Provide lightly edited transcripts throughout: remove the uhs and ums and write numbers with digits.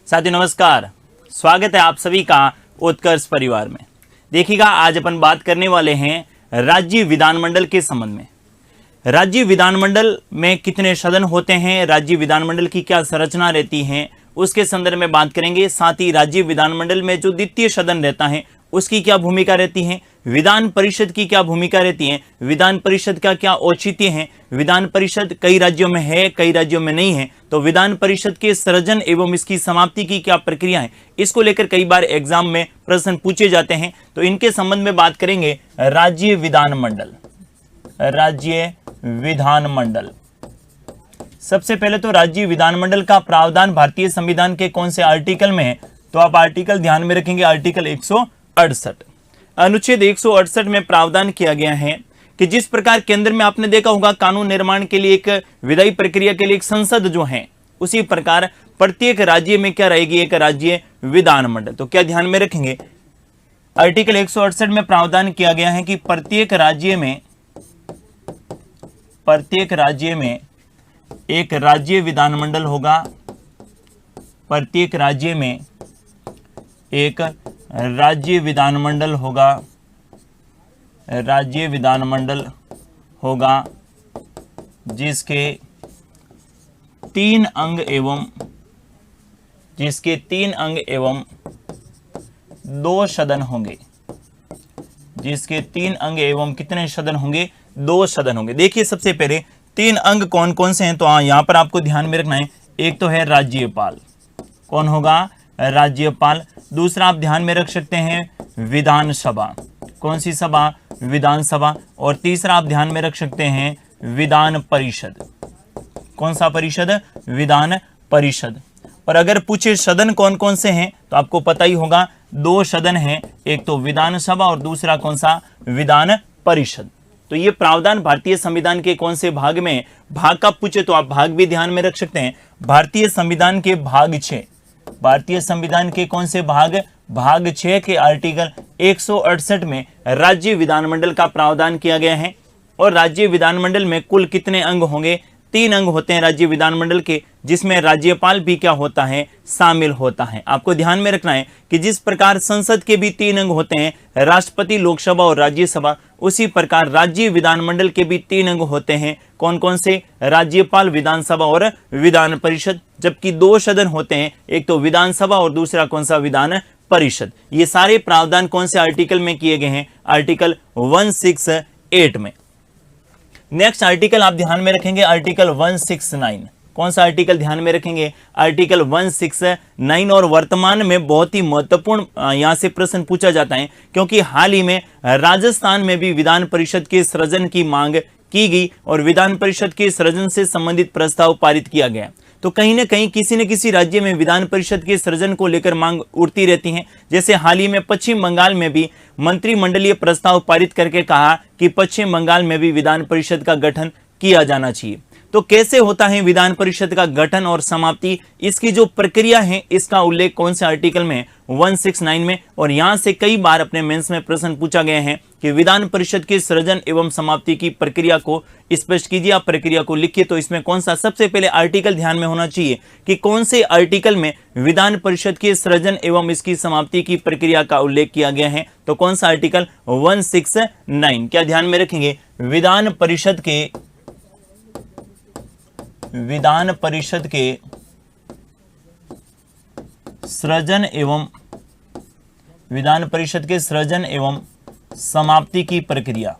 साथियों नमस्कार, स्वागत है आप सभी का उत्कर्ष परिवार में। देखिएगा, आज अपन बात करने वाले हैं राज्य विधानमंडल के संबंध में। राज्य विधानमंडल में कितने सदन होते हैं, राज्य विधानमंडल की क्या संरचना रहती है, उसके संदर्भ में बात करेंगे। साथ ही राज्य विधानमंडल में जो द्वितीय सदन रहता है उसकी क्या भूमिका रहती है, विधान परिषद की क्या भूमिका रहती है, विधान परिषद का क्या औचित्य है, विधान परिषद कई राज्यों में है कई राज्यों में नहीं है, तो विधान परिषद के सृजन एवं इसकी समाप्ति की क्या प्रक्रिया है, इसको लेकर कई बार एग्जाम में प्रश्न पूछे जाते हैं। तो इनके संबंध में बात करेंगे। राज्य विधानमंडल, राज्य विधानमंडल, सबसे पहले तो राज्य विधानमंडल का प्रावधान भारतीय संविधान के कौन से आर्टिकल में है, तो आप आर्टिकल ध्यान में रखेंगे, आर्टिकल 168। अनुच्छेद 168 में प्रावधान किया गया है कि जिस प्रकार केंद्र में आपने देखा होगा कानून निर्माण के लिए एक विधायी प्रक्रिया के लिए एक संसद जो है, उसी प्रकार प्रत्येक राज्य में क्या रहेगी, एक राज्य विधानमंडल। तो क्या ध्यान में रखेंगे, आर्टिकल 168 में प्रावधान किया गया है कि प्रत्येक राज्य में एक राज्य विधानमंडल होगा, प्रत्येक राज्य में एक राज्य विधानमंडल होगा, राज्य विधानमंडल होगा जिसके तीन अंग एवं दो सदन होंगे, जिसके तीन अंग एवं कितने सदन होंगे, दो सदन होंगे। देखिए, सबसे पहले तीन अंग कौन कौन से हैं, तो यहां पर आपको ध्यान में रखना है। एक तो है राज्यपाल, कौन होगा, राज्यपाल। दूसरा आप ध्यान में रख सकते हैं विधानसभा, कौन सी सभा, विधानसभा। और तीसरा आप ध्यान में रख सकते हैं विधान परिषद, कौन सा परिषद, विधान परिषद। और अगर पूछे सदन कौन कौन से हैं, तो आपको पता ही होगा, दो सदन हैं, एक तो विधानसभा और दूसरा कौन सा, विधान परिषद। तो ये प्रावधान भारतीय संविधान के कौन से भाग में, भाग का पूछे तो आप भाग भी ध्यान में रख सकते हैं। भारतीय संविधान के भाग 6, भारतीय संविधान के कौन से भाग, भाग 6 के आर्टिकल 168 में राज्य विधानमंडल का प्रावधान किया गया है। और राज्य विधानमंडल में कुल कितने अंग होंगे, 3 अंग होते हैं राज्य विधानमंडल के, जिसमें राज्यपाल भी क्या होता है, शामिल होता है। आपको ध्यान में रखना है कि जिस प्रकार संसद के भी 3 अंग होते हैं, राष्ट्रपति, लोकसभा और राज्यसभा, उसी प्रकार राज्य विधानमंडल के भी 3 अंग होते हैं। कौन कौन से, राज्यपाल, विधानसभा और विधान परिषद। जबकि 2 सदन होते हैं, एक तो विधानसभा और दूसरा कौन सा, विधान परिषद। ये सारे प्रावधान कौन से आर्टिकल में किए गए हैं, आर्टिकल 168 में। नेक्स्ट आर्टिकल आप ध्यान में रखेंगे, आर्टिकल 169। कौन सा आर्टिकल ध्यान में रखेंगे, आर्टिकल 169। और वर्तमान में बहुत ही महत्वपूर्ण यहां से प्रश्न पूछा जाता है, क्योंकि हाल ही में राजस्थान में भी विधान परिषद के सृजन की मांग की गई और विधान परिषद के सृजन से संबंधित प्रस्ताव पारित किया गया। तो कहीं ना कहीं किसी न किसी राज्य में विधान परिषद के सृजन को लेकर मांग उठती रहती है। जैसे हाल ही में पश्चिम बंगाल में भी मंत्रिमंडलीय प्रस्ताव पारित करके कहा कि पश्चिम बंगाल में भी विधान परिषद का गठन किया जाना चाहिए। तो कैसे होता है विधान परिषद का गठन और समाप्ति, इसकी जो प्रक्रिया है, इसका उल्लेख कौन से आर्टिकल में, 169 में। और यहां से कई बार अपने मेंस में प्रश्न पूछा गया है कि विधान परिषद के सृजन एवं समाप्ति की प्रक्रिया को स्पष्ट कीजिए, आप प्रक्रिया को लिखिए। तो इसमें कौन सा सबसे पहले आर्टिकल ध्यान में होना चाहिए कि कौन से आर्टिकल में विधान परिषद के सृजन एवं इसकी समाप्ति की प्रक्रिया का उल्लेख किया गया है, तो कौन सा आर्टिकल, 169। क्या ध्यान में रखेंगे, विधान परिषद के सृजन एवं विधान परिषद के सृजन एवं समाप्ति की प्रक्रिया,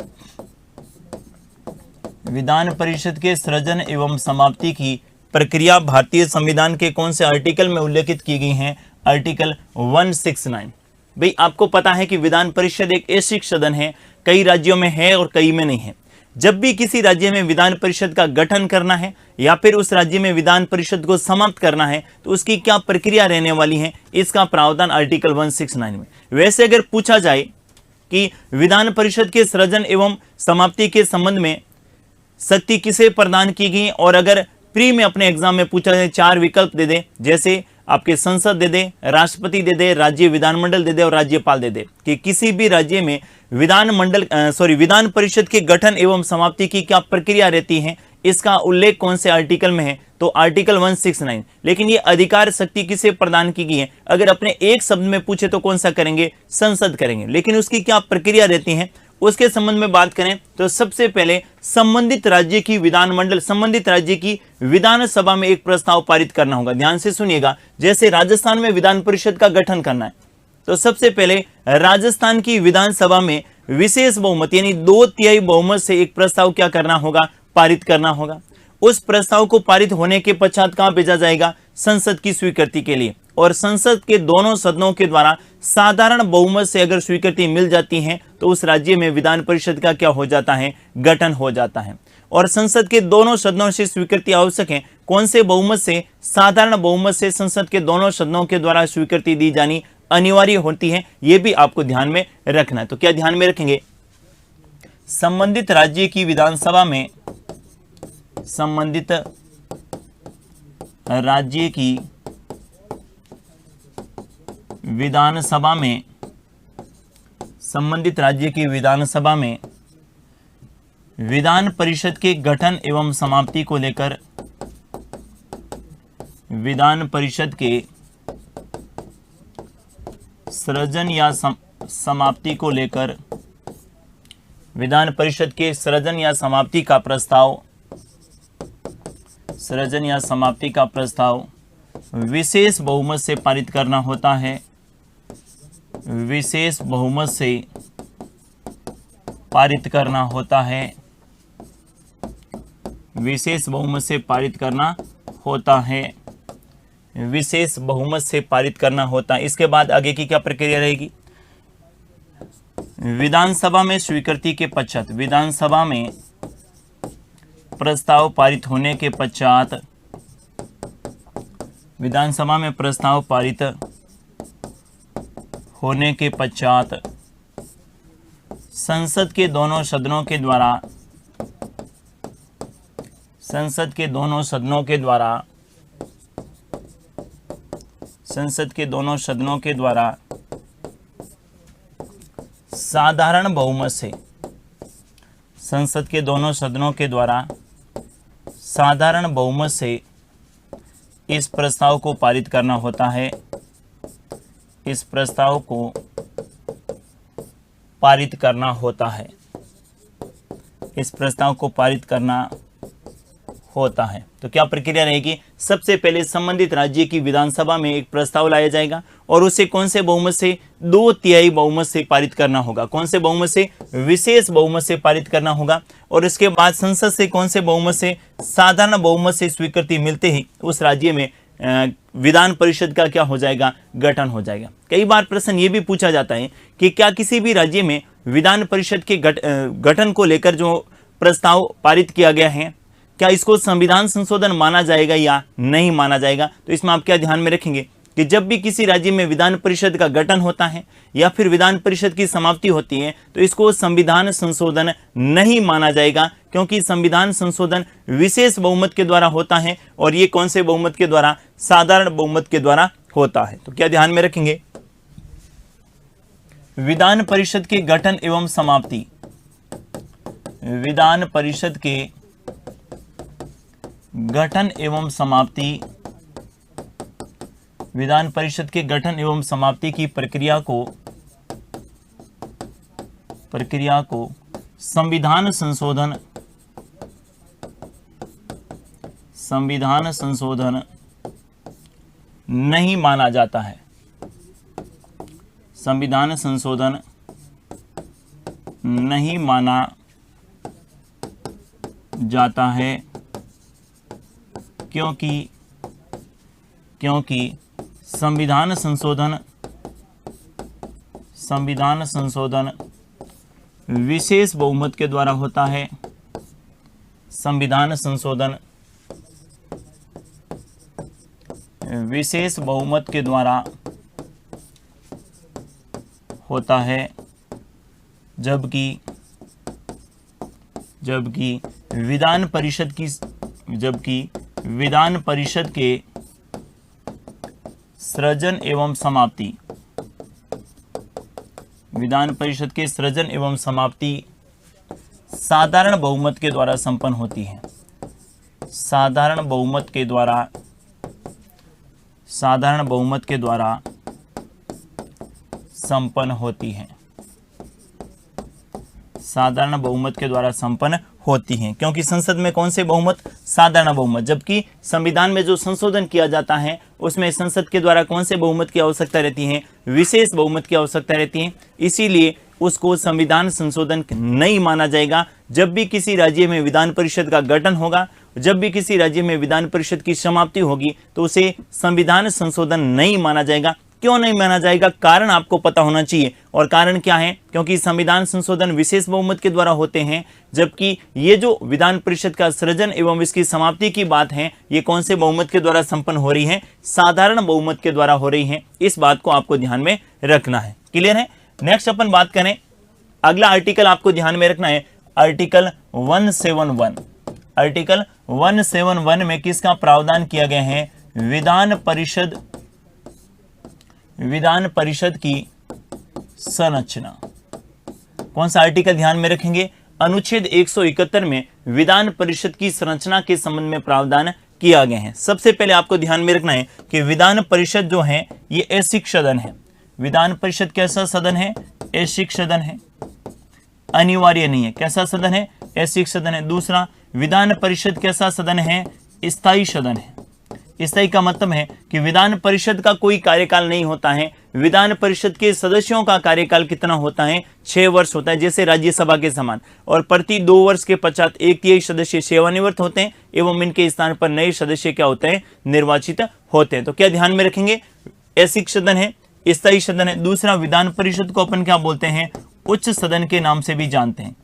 विधान परिषद के सृजन एवं समाप्ति की प्रक्रिया भारतीय संविधान के कौन से आर्टिकल में उल्लेखित की गई हैं, आर्टिकल 169। भाई आपको पता है कि विधान परिषद एक ऐसी सदन है, कई राज्यों में है और कई में नहीं है। जब भी किसी राज्य में विधान परिषद का गठन करना है या फिर उस राज्य में विधान परिषद को समाप्त करना है, तो उसकी क्या प्रक्रिया रहने वाली है, इसका प्रावधान आर्टिकल 169 में। वैसे अगर पूछा जाए कि विधान परिषद के सृजन एवं समाप्ति के संबंध में शक्ति किसे प्रदान की गई, और अगर प्री में अपने एग्जाम में पूछा जाए 4 विकल्प दे दे, जैसे आपके संसद दे दे, राष्ट्रपति दे दे, राज्य विधानमंडल दे दे और राज्यपाल दे दे, कि किसी भी राज्य में विधान परिषद के गठन एवं समाप्ति की क्या प्रक्रिया रहती है, इसका उल्लेख कौन से आर्टिकल में है? तो आर्टिकल 169। लेकिन ये अधिकार शक्ति किसे प्रदान की गई है? अगर अपने एक शब्द में पूछे तो कौन सा करेंगे? संसद करेंगे। लेकिन उसकी क्या प्रक्रिया रहती है उसके संबंध में बात करें तो सबसे पहले संबंधित राज्य की विधानमंडल, संबंधित राज्य की विधानसभा में एक प्रस्ताव पारित करना होगा। ध्यान से सुनिएगा, जैसे राजस्थान में विधान परिषद का गठन करना है तो सबसे पहले राजस्थान की विधानसभा में विशेष बहुमत यानी 2/3 बहुमत से एक प्रस्ताव क्या करना होगा? पारित करना होगा। उस प्रस्ताव को पारित होने के पश्चात कहां भेजा जाएगा? संसद की स्वीकृति के लिए। और संसद के दोनों सदनों के द्वारा साधारण बहुमत से अगर स्वीकृति मिल जाती है तो उस राज्य में विधान परिषद का क्या हो जाता है? गठन हो जाता है। और संसद के दोनों सदनों से स्वीकृति आवश्यक है। कौन से बहुमत से? साधारण बहुमत से संसद के दोनों सदनों के द्वारा स्वीकृति दी जानी अनिवार्य होती है। यह भी आपको ध्यान में रखना है। तो क्या ध्यान में रखेंगे? संबंधित राज्य की विधानसभा में, संबंधित राज्य की विधानसभा में, संबंधित राज्य की विधानसभा में विधान परिषद के गठन एवं समाप्ति को लेकर, विधान परिषद के सृजन या समाप्ति को लेकर, विधान परिषद के सृजन या समाप्ति का प्रस्ताव, सृजन या समाप्ति का प्रस्ताव विशेष बहुमत से पारित करना होता है। विशेष बहुमत से पारित करना होता है। विशेष बहुमत से पारित करना होता है। विशेष बहुमत से पारित करना होता है। इसके बाद आगे की क्या प्रक्रिया रहेगी? विधानसभा में स्वीकृति के पश्चात, विधानसभा में प्रस्ताव पारित होने के पश्चात, विधानसभा में प्रस्ताव पारित होने के पश्चात संसद के दोनों सदनों के द्वारा, संसद के दोनों सदनों के द्वारा, संसद के दोनों सदनों के द्वारा साधारण बहुमत से, संसद के दोनों सदनों के द्वारा साधारण बहुमत से इस प्रस्ताव को पारित करना होता है। इस प्रस्ताव को पारित करना होता है। इस प्रस्ताव को पारित करना होता है। तो क्या प्रक्रिया रहेगी? सबसे पहले संबंधित राज्य की विधानसभा में एक प्रस्ताव लाया जाएगा और उसे कौन से बहुमत से? 2/3 बहुमत से पारित करना होगा। कौन से बहुमत से? विशेष बहुमत से पारित करना होगा। और इसके बाद संसद से कौन से बहुमत से? साधारण बहुमत से स्वीकृति मिलते ही उस राज्य में विधान परिषद का क्या हो जाएगा? गठन हो जाएगा। कई बार प्रश्न ये भी पूछा जाता है कि क्या किसी भी राज्य में विधान परिषद के गठन को लेकर जो प्रस्ताव पारित किया गया है क्या इसको संविधान संशोधन माना जाएगा या नहीं माना जाएगा? तो इसमें आप क्या ध्यान में रखेंगे कि जब भी किसी राज्य में विधान परिषद का गठन होता है या फिर विधान परिषद की समाप्ति होती है तो इसको संविधान संशोधन नहीं माना जाएगा, क्योंकि संविधान संशोधन विशेष बहुमत के द्वारा होता है और ये कौन से बहुमत के द्वारा? साधारण बहुमत के द्वारा होता है। तो क्या ध्यान में रखेंगे? विधान परिषद के गठन एवं समाप्ति, विधान परिषद के गठन एवं समाप्ति, विधान परिषद के गठन एवं समाप्ति की प्रक्रिया को संविधान संशोधन नहीं माना जाता है। संविधान संशोधन नहीं माना जाता है क्योंकि संविधान संशोधन विशेष बहुमत के द्वारा होता है। संविधान संशोधन विशेष बहुमत के द्वारा होता है, जबकि विधान परिषद के सृजन एवं समाप्ति, विधान परिषद के सृजन एवं समाप्ति साधारण बहुमत के द्वारा संपन्न होती है। साधारण बहुमत के द्वारा संपन्न होती हैं। साधारण बहुमत के द्वारा संपन्न होती हैं, क्योंकि संसद में कौन से बहुमत? साधारण बहुमत। जबकि संविधान में जो संशोधन किया जाता है उसमें संसद के द्वारा कौन से बहुमत की आवश्यकता रहती है? विशेष बहुमत की आवश्यकता रहती है। इसीलिए उसको संविधान संशोधन नहीं माना जाएगा। जब भी किसी राज्य में विधान परिषद का गठन होगा, जब भी किसी राज्य में विधान परिषद की समाप्ति होगी, तो उसे संविधान संशोधन नहीं माना जाएगा। क्यों नहीं माना जाएगा? कारण आपको पता होना चाहिए। और कारण क्या है? क्योंकि संविधान संशोधन विशेष बहुमत के द्वारा होते हैं, जबकि ये जो विधान परिषद का सृजन एवं इसकी समाप्ति की बात है, ये कौन से बहुमत के द्वारा संपन्न हो रही है? साधारण बहुमत के द्वारा हो रही है। इस बात को आपको ध्यान में रखना है। क्लियर है? नेक्स्ट अपन बात करें, अगला आर्टिकल आपको ध्यान में रखना है, आर्टिकल 171। आर्टिकल 171 में किसका प्रावधान किया गया है? विधान परिषद की संरचना। कौन सा आर्टिकल ध्यान में रखेंगे? अनुच्छेद 171 में विधान परिषद की संरचना के संबंध में प्रावधान किया गया है। सबसे पहले आपको ध्यान में रखना है कि विधान परिषद जो है ये ऐच्छिक सदन है। विधान परिषद कैसा सदन है? ऐच्छिक सदन है, अनिवार्य नहीं है। कैसा सदन है? ऐच्छिक सदन है। दूसरा, विधान परिषद कैसा सदन है? स्थायी सदन है। स्थायी का मतलब है कि विधान परिषद का कोई कार्यकाल नहीं होता है। विधान परिषद के सदस्यों का कार्यकाल कितना होता है? 6 वर्ष होता है, जैसे राज्यसभा के समान। और प्रति 2 वर्ष के पश्चात 1/3 सदस्य सेवानिवृत्त होते हैं एवं इनके स्थान पर नए सदस्य क्या होते हैं? निर्वाचित होते हैं। तो क्या ध्यान में रखेंगे? ऐच्छिक सदन है, स्थायी सदन है। दूसरा, विधान परिषद को अपन क्या बोलते हैं? उच्च सदन के नाम से भी जानते हैं।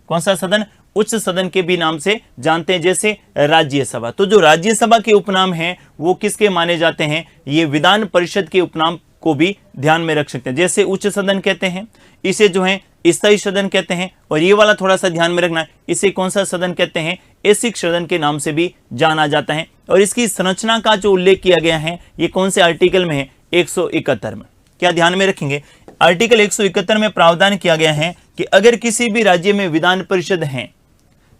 कौन सा सदन? उच्च सदन के भी नाम से जानते हैं, जैसे राज्यसभा। तो जो राज्यसभा के उपनाम हैं वो किसके माने जाते हैं? ये विधान परिषद के उपनाम को भी ध्यान में रख सकते हैं। जैसे उच्च सदन कहते हैं, इसे जो है स्थायी सदन कहते हैं। और ये वाला थोड़ा सा ध्यान में रखना है, इसे कौन सा सदन कहते हैं? ऐच्छिक सदन के नाम से भी जाना जाता है। और इसकी संरचना का जो उल्लेख किया गया है ये कौन से आर्टिकल में है? 171 में। क्या ध्यान में रखेंगे? आर्टिकल 171 में प्रावधान किया गया है कि अगर किसी भी राज्य में विधान परिषद है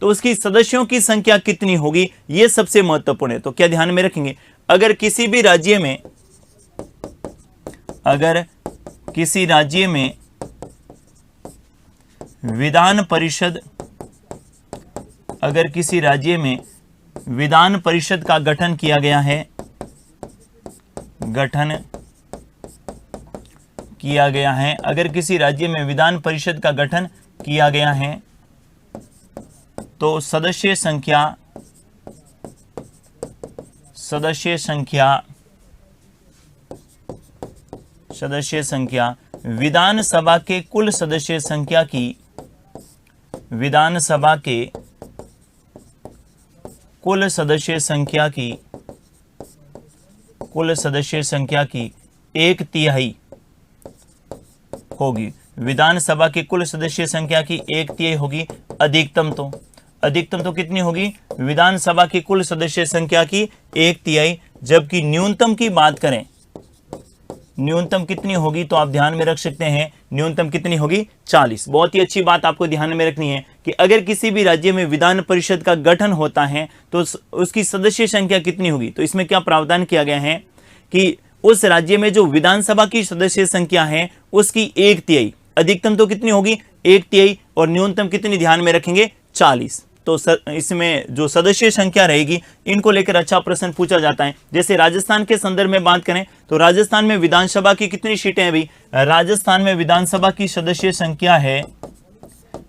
तो उसकी सदस्यों की संख्या कितनी होगी, यह सबसे महत्वपूर्ण है। तो क्या ध्यान में रखेंगे? अगर किसी राज्य में विधान परिषद का गठन किया गया है, अगर किसी राज्य में विधान परिषद का गठन किया गया है तो सदस्य संख्या विधानसभा के कुल सदस्य संख्या की 1/3 होगी। विधानसभा के कुल सदस्य संख्या की 1/3 होगी। अधिकतम तो कितनी होगी? विधानसभा की कुल सदस्य संख्या की 1/3। जबकि न्यूनतम की बात करें, न्यूनतम कितनी होगी? तो आप ध्यान में रख सकते हैं, न्यूनतम कितनी होगी? 40। बहुत ही अच्छी बात आपको ध्यान में रखनी है कि अगर किसी भी राज्य में विधान परिषद का गठन होता है तो उसकी सदस्य संख्या कितनी होगी? तो इसमें क्या प्रावधान किया गया है कि उस राज्य में जो विधानसभा की सदस्य संख्या है उसकी 1/3। अधिकतम तो कितनी होगी? 1/3। और न्यूनतम कितनी ध्यान में रखेंगे? 40। तो इसमें जो सदस्य संख्या रहेगी इनको लेकर अच्छा प्रश्न पूछा जाता है। जैसे राजस्थान के संदर्भ में बात करें तो राजस्थान में विधानसभा की कितनी सीटें हैं भाई? राजस्थान में विधानसभा की सदस्य संख्या है,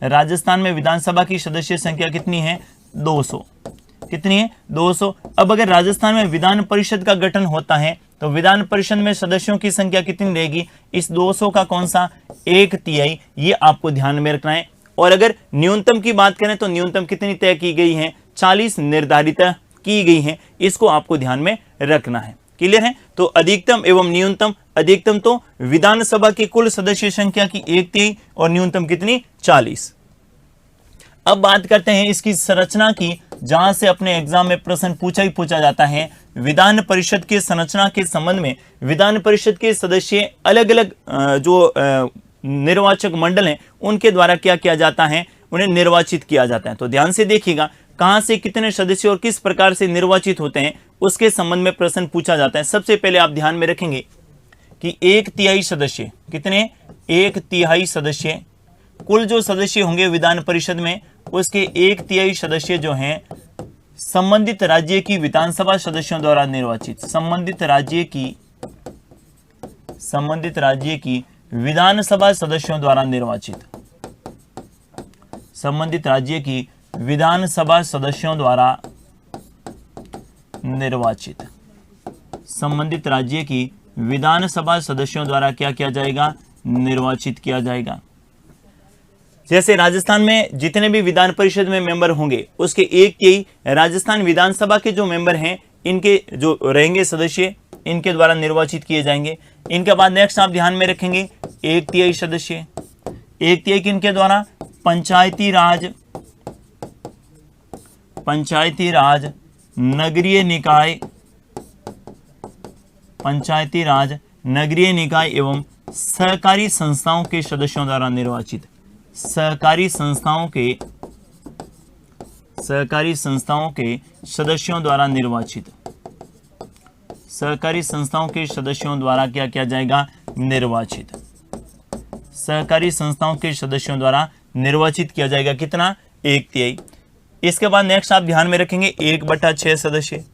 राजस्थान में विधानसभा की सदस्य संख्या कितनी है? 200। कितनी है? 200। अब अगर राजस्थान में विधान परिषद का गठन होता है तो विधान परिषद में सदस्यों की संख्या कितनी रहेगी? इस 200 का कौन सा? 1/3। ये आपको ध्यान में रखना है। और अगर न्यूनतम की बात करें तो न्यूनतम कितनी तय की गई है? 40 निर्धारित की गई है। इसको आपको ध्यान में रखना है। क्लियर है? तो अधिकतम एवं न्यूनतम, अधिकतम तो विधानसभा की कुल सदस्य संख्या की 1/3 और न्यूनतम कितनी? 40। अब बात करते हैं इसकी संरचना की, जहां से अपने एग्जाम में प्रश्न पूछा जाता है। विधान परिषद की संरचना के संबंध में विधान परिषद के सदस्य अलग अलग जो निर्वाचक मंडल हैं उनके द्वारा क्या किया जाता है? उन्हें निर्वाचित किया जाता है। तो ध्यान से देखिएगा, कहां से कितने सदस्य और किस प्रकार से निर्वाचित होते हैं उसके संबंध में प्रश्न पूछा जाता है। सबसे पहले आप ध्यान में रखेंगे कि 1/3 सदस्य, कितने, 1/3 सदस्य, कुल जो सदस्य होंगे विधान परिषद में उसके 1/3 सदस्य जो हैं संबंधित राज्य की विधानसभा सदस्यों द्वारा निर्वाचित, संबंधित राज्य की विधानसभा सदस्यों द्वारा निर्वाचित, संबंधित राज्य की विधानसभा सदस्यों द्वारा निर्वाचित, संबंधित राज्य की विधानसभा सदस्यों द्वारा क्या किया जाएगा, निर्वाचित किया जाएगा। जैसे राजस्थान में जितने भी विधान परिषद में मेंबर होंगे उसके 1/3 राजस्थान विधानसभा के जो मेंबर हैं इनके जो रहेंगे सदस्य इनके द्वारा निर्वाचित किए जाएंगे। इनके बाद नेक्स्ट आप ध्यान में रखेंगे 1/3 सदस्य, 1/3 किनके द्वारा, पंचायती राज नगरीय निकाय, पंचायती राज नगरीय निकाय एवं सहकारी संस्थाओं के सदस्यों द्वारा निर्वाचित, सहकारी संस्थाओं के सदस्यों द्वारा निर्वाचित, सहकारी संस्थाओं के सदस्यों द्वारा क्या किया जाएगा, निर्वाचित, सहकारी संस्थाओं के सदस्यों द्वारा निर्वाचित किया जाएगा। कितना, 1/3। इसके बाद नेक्स्ट आप ध्यान में रखेंगे 1/6 सदस्य,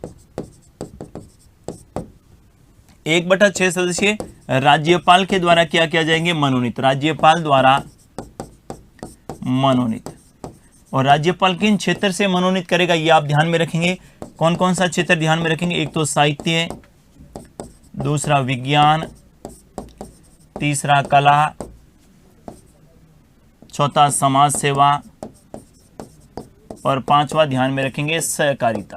1/6 सदस्य राज्यपाल के द्वारा क्या किया जाएंगे, मनोनीत, राज्यपाल द्वारा मनोनीत। और राज्यपाल किन क्षेत्र से मनोनीत करेगा ये आप ध्यान में रखेंगे। कौन कौन सा क्षेत्र ध्यान में रखेंगे, एक तो साहित्य, दूसरा विज्ञान, तीसरा कला, चौथा समाज सेवा और पांचवा ध्यान में रखेंगे सहकारिता।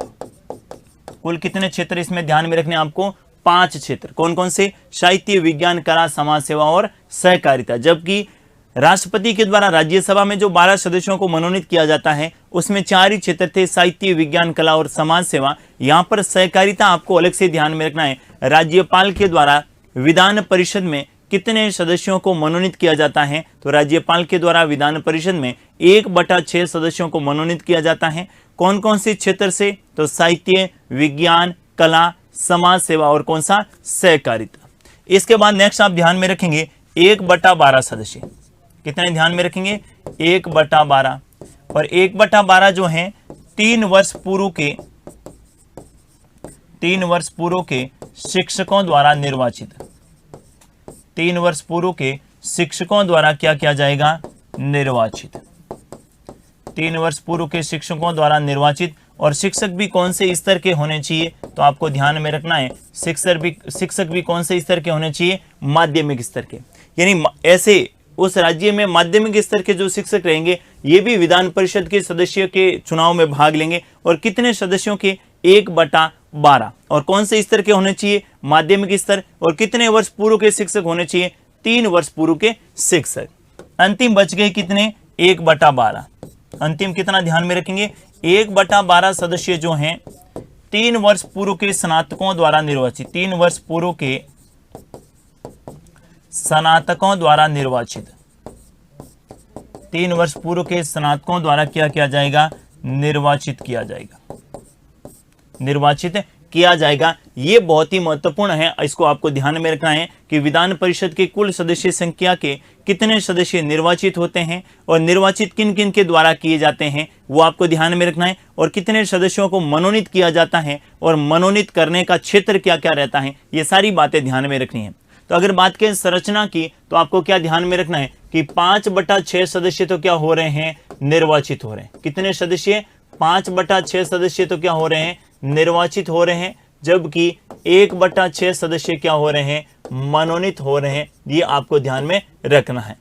कुल कितने क्षेत्र इसमें ध्यान में रखने आपको, 5 क्षेत्र। कौन कौन से, साहित्य, विज्ञान, कला, समाज सेवा और सहकारिता। जबकि राष्ट्रपति के द्वारा राज्यसभा में जो 12 सदस्यों को मनोनीत किया जाता है उसमें 4 ही क्षेत्र थे, साहित्य, विज्ञान, कला और समाज सेवा। यहाँ पर सहकारिता आपको अलग से ध्यान में रखना है। राज्यपाल के द्वारा विधान परिषद में कितने सदस्यों को मनोनीत किया जाता है, तो राज्यपाल के द्वारा विधान परिषद में 1/6 सदस्यों को मनोनीत किया जाता है। कौन कौन से क्षेत्र से, तो साहित्य, विज्ञान, कला, समाज सेवा और कौन सा, सहकारिता। इसके बाद नेक्स्ट आप ध्यान में रखेंगे 1/12 सदस्य, कितने ध्यान में रखेंगे, 1/12। और 1/12 जो है 3 वर्ष पूर्व के शिक्षकों द्वारा निर्वाचित, 3 वर्ष पूर्व के शिक्षकों द्वारा क्या किया जाएगा, निर्वाचित, 3 वर्ष पूर्व के शिक्षकों द्वारा निर्वाचित। और शिक्षक भी कौन से स्तर के होने चाहिए, तो आपको ध्यान में रखना है शिक्षक भी कौन से स्तर के होने चाहिए, माध्यमिक स्तर के। यानी ऐसे उस राज्य में माध्यमिक स्तर के जो शिक्षक रहेंगे ये भी विधान परिषद के सदस्य के चुनाव में भाग लेंगे। और कितने सदस्यों के, 1/12। और कौन से स्तर के होने चाहिए, माध्यमिक स्तर। और कितने वर्ष पूर्व के शिक्षक होने चाहिए, 3 वर्ष पूर्व के शिक्षक। अंतिम बच गए कितने, 1/12। अंतिम कितना ध्यान में रखेंगे, 1/12 सदस्य जो हैं 3 वर्ष पूर्व के स्नातकों द्वारा निर्वाचित, 3 वर्ष पूर्व के स्नातकों द्वारा निर्वाचित, 3 वर्ष पूर्व के स्नातकों द्वारा क्या किया जाएगा, निर्वाचित किया जाएगा। ये बहुत ही महत्वपूर्ण है, इसको आपको ध्यान में रखना है कि विधान परिषद के कुल सदस्य संख्या के कितने सदस्य निर्वाचित होते हैं और निर्वाचित किन किन के द्वारा किए जाते हैं वो आपको ध्यान में रखना है। और कितने सदस्यों को मनोनीत किया जाता है और मनोनीत करने का क्षेत्र क्या क्या रहता है, ये सारी बातें ध्यान में रखनी है। तो अगर बात करें संरचना की तो आपको क्या ध्यान में रखना है कि 5/6 सदस्य तो क्या हो रहे हैं, निर्वाचित हो रहे हैं। कितने सदस्य, 5/6 सदस्य तो क्या हो रहे हैं, निर्वाचित हो रहे हैं। जबकि 1/6 सदस्य क्या हो रहे हैं, मनोनीत हो रहे हैं। ये आपको ध्यान में रखना है।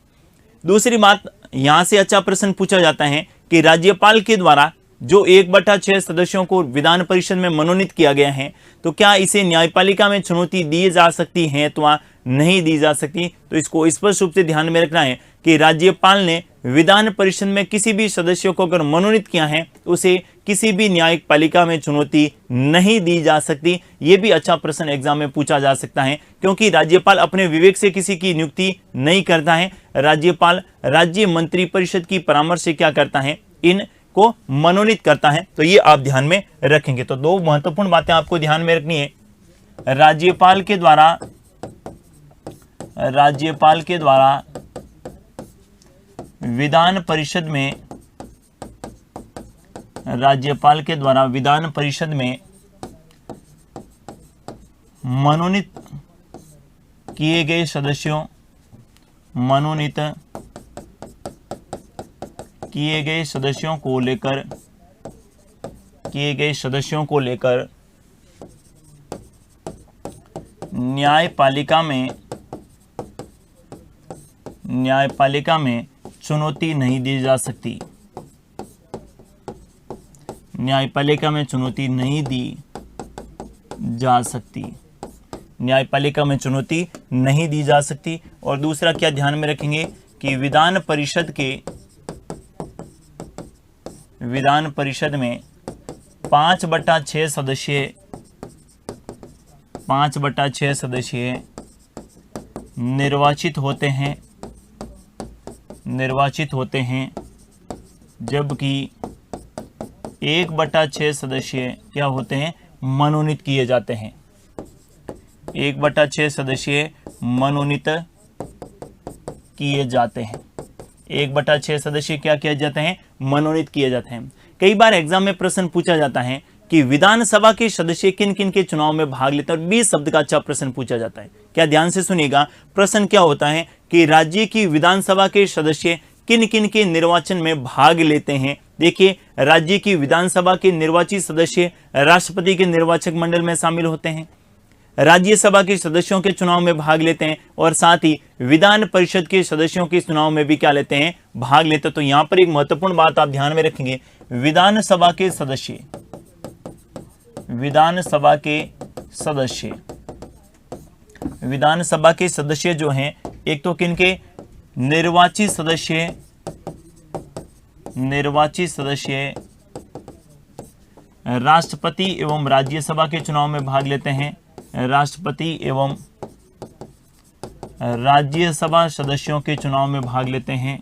दूसरी बात, यहां से अच्छा प्रश्न पूछा जाता है कि राज्यपाल के द्वारा जो 1/6 सदस्यों को विधान परिषद में मनोनीत किया गया है तो क्या इसे न्यायपालिका में चुनौती दी जा सकती है अथवा नहीं दी जा सकती। तो इसको स्पष्ट रूप से ध्यान में रखना है कि राज्यपाल ने विधान परिषद में किसी भी सदस्यों को अगर मनोनीत किया है उसे किसी भी न्यायपालिका में चुनौती नहीं दी जा सकती। ये भी अच्छा प्रश्न एग्जाम में पूछा जा सकता है, क्योंकि राज्यपाल अपने विवेक से किसी की नियुक्ति नहीं करता है। राज्यपाल राज्य मंत्री परिषद की परामर्श से क्या करता है, इन को मनोनीत करता है। तो ये आप ध्यान में रखेंगे। तो दो महत्वपूर्ण बातें आपको ध्यान में रखनी है। राज्यपाल के द्वारा विधान परिषद में मनोनीत किए गए सदस्यों को लेकर न्यायपालिका में चुनौती नहीं दी जा सकती। न्यायपालिका में चुनौती नहीं दी जा सकती। और दूसरा क्या ध्यान में रखेंगे कि विधान परिषद में 5/6 सदस्य निर्वाचित होते हैं, जबकि 1/6 सदस्य क्या होते हैं, मनोनीत किए जाते हैं। 1/6 सदस्य मनोनीत किए जाते हैं। 1/6 सदस्य क्या किए जाते हैं, मनोनीत किए जाते हैं। कई बार एग्जाम में प्रश्न पूछा जाता है कि विधानसभा के सदस्य किन किन के चुनाव में भाग लेते हैं, और 20 शब्द का अच्छा प्रश्न पूछा जाता है। क्या ध्यान से सुनिएगा, प्रश्न क्या होता है कि राज्य की विधानसभा के सदस्य किन किन के निर्वाचन में भाग लेते हैं। देखिए, राज्य की विधानसभा के निर्वाचित सदस्य राष्ट्रपति के निर्वाचक मंडल में शामिल होते हैं, राज्यसभा के सदस्यों के चुनाव में भाग लेते हैं, और साथ ही विधान परिषद के सदस्यों के चुनाव में भी क्या लेते हैं, भाग लेते हैं। तो यहां पर एक महत्वपूर्ण बात आप ध्यान में रखेंगे, विधानसभा के सदस्य जो हैं, एक तो किनके, निर्वाचित सदस्य राष्ट्रपति एवं राज्यसभा के चुनाव में भाग लेते हैं। राष्ट्रपति एवं राज्यसभा सदस्यों के चुनाव में भाग लेते हैं।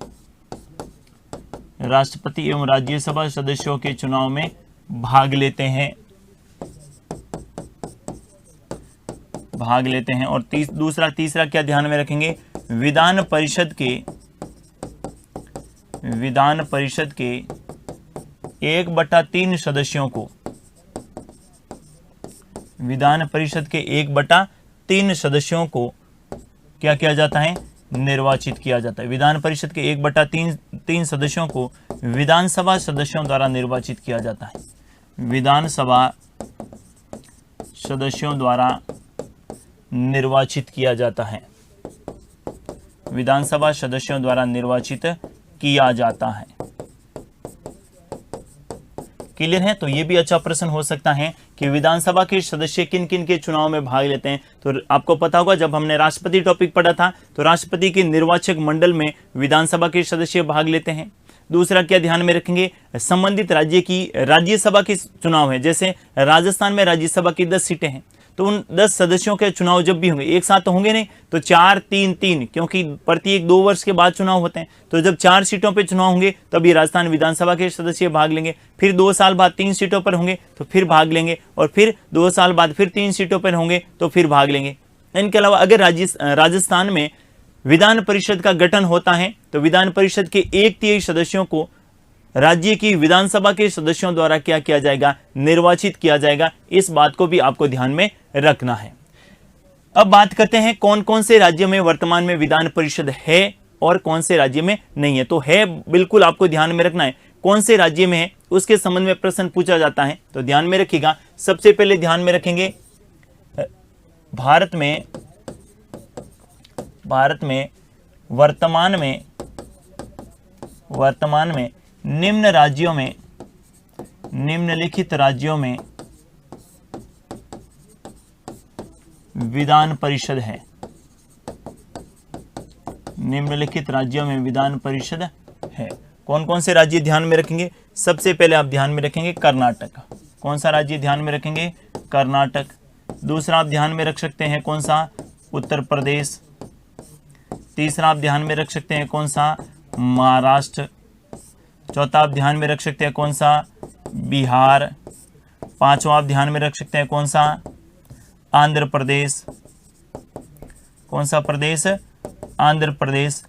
राष्ट्रपति एवं राज्यसभा सदस्यों के चुनाव में भाग लेते हैं। और तीसरा क्या ध्यान में रखेंगे, विधान परिषद के 1/3 सदस्यों को, विधान परिषद के 1/3 सदस्यों को क्या किया जाता है, निर्वाचित किया जाता है। विधान परिषद के 1/3 सदस्यों को विधानसभा सदस्यों द्वारा निर्वाचित किया जाता है। विधानसभा सदस्यों द्वारा निर्वाचित किया जाता है। विधानसभा सदस्यों द्वारा निर्वाचित किया जाता है। क्लियर है? तो ये भी अच्छा प्रश्न हो सकता है कि विधानसभा के सदस्य किन किन के चुनाव में भाग लेते हैं। तो आपको पता होगा, जब हमने राष्ट्रपति टॉपिक पढ़ा था तो राष्ट्रपति के निर्वाचक मंडल में विधानसभा के सदस्य भाग लेते हैं। दूसरा क्या ध्यान में रखेंगे, संबंधित राज्य की राज्यसभा के चुनाव है। जैसे राजस्थान में राज्यसभा की 10 सीटें हैं, तो उन 10 सदस्यों के चुनाव जब भी होंगे, एक साथ तो होंगे नहीं, तो 4-3-3, क्योंकि प्रत्येक 2 वर्ष के बाद चुनाव होते हैं। तो जब 4 सीटों पे चुनाव होंगे तब ये राजस्थान विधानसभा के सदस्य भाग लेंगे। फिर 2 साल बाद 3 सीटों पर होंगे तो फिर भाग लेंगे, और फिर 2 साल बाद फिर 3 सीटों पर होंगे तो फिर भाग लेंगे। इनके अलावा अगर राजस्थान में विधान परिषद का गठन होता है तो विधान परिषद के 1/3 सदस्यों को राज्य की विधानसभा के सदस्यों द्वारा क्या किया जाएगा, निर्वाचित किया जाएगा। इस बात को भी आपको ध्यान में रखना है। अब बात करते हैं कौन कौन से राज्यों में वर्तमान में विधान परिषद है और कौन से राज्य में नहीं है। तो है बिल्कुल आपको ध्यान में रखना है, कौन से राज्य में है उसके संबंध में प्रश्न पूछा जाता है, तो ध्यान में रखिएगा। सबसे पहले ध्यान में रखेंगे, भारत में वर्तमान में निम्नलिखित राज्यों में विधान परिषद है। निम्नलिखित राज्यों में विधान परिषद है। कौन कौन से राज्य ध्यान में रखेंगे, सबसे पहले आप ध्यान में रखेंगे कर्नाटक। कौन सा राज्य ध्यान में रखेंगे, कर्नाटक। दूसरा आप ध्यान में रख सकते हैं कौन सा, उत्तर प्रदेश। तीसरा आप ध्यान में रख सकते हैं कौन सा, महाराष्ट्र। चौथा आप ध्यान में रख सकते हैं कौन सा, बिहार। पांचवा आप ध्यान में रख सकते हैं कौन सा, आंध्र प्रदेश। कौन सा प्रदेश, आंध्र प्रदेश।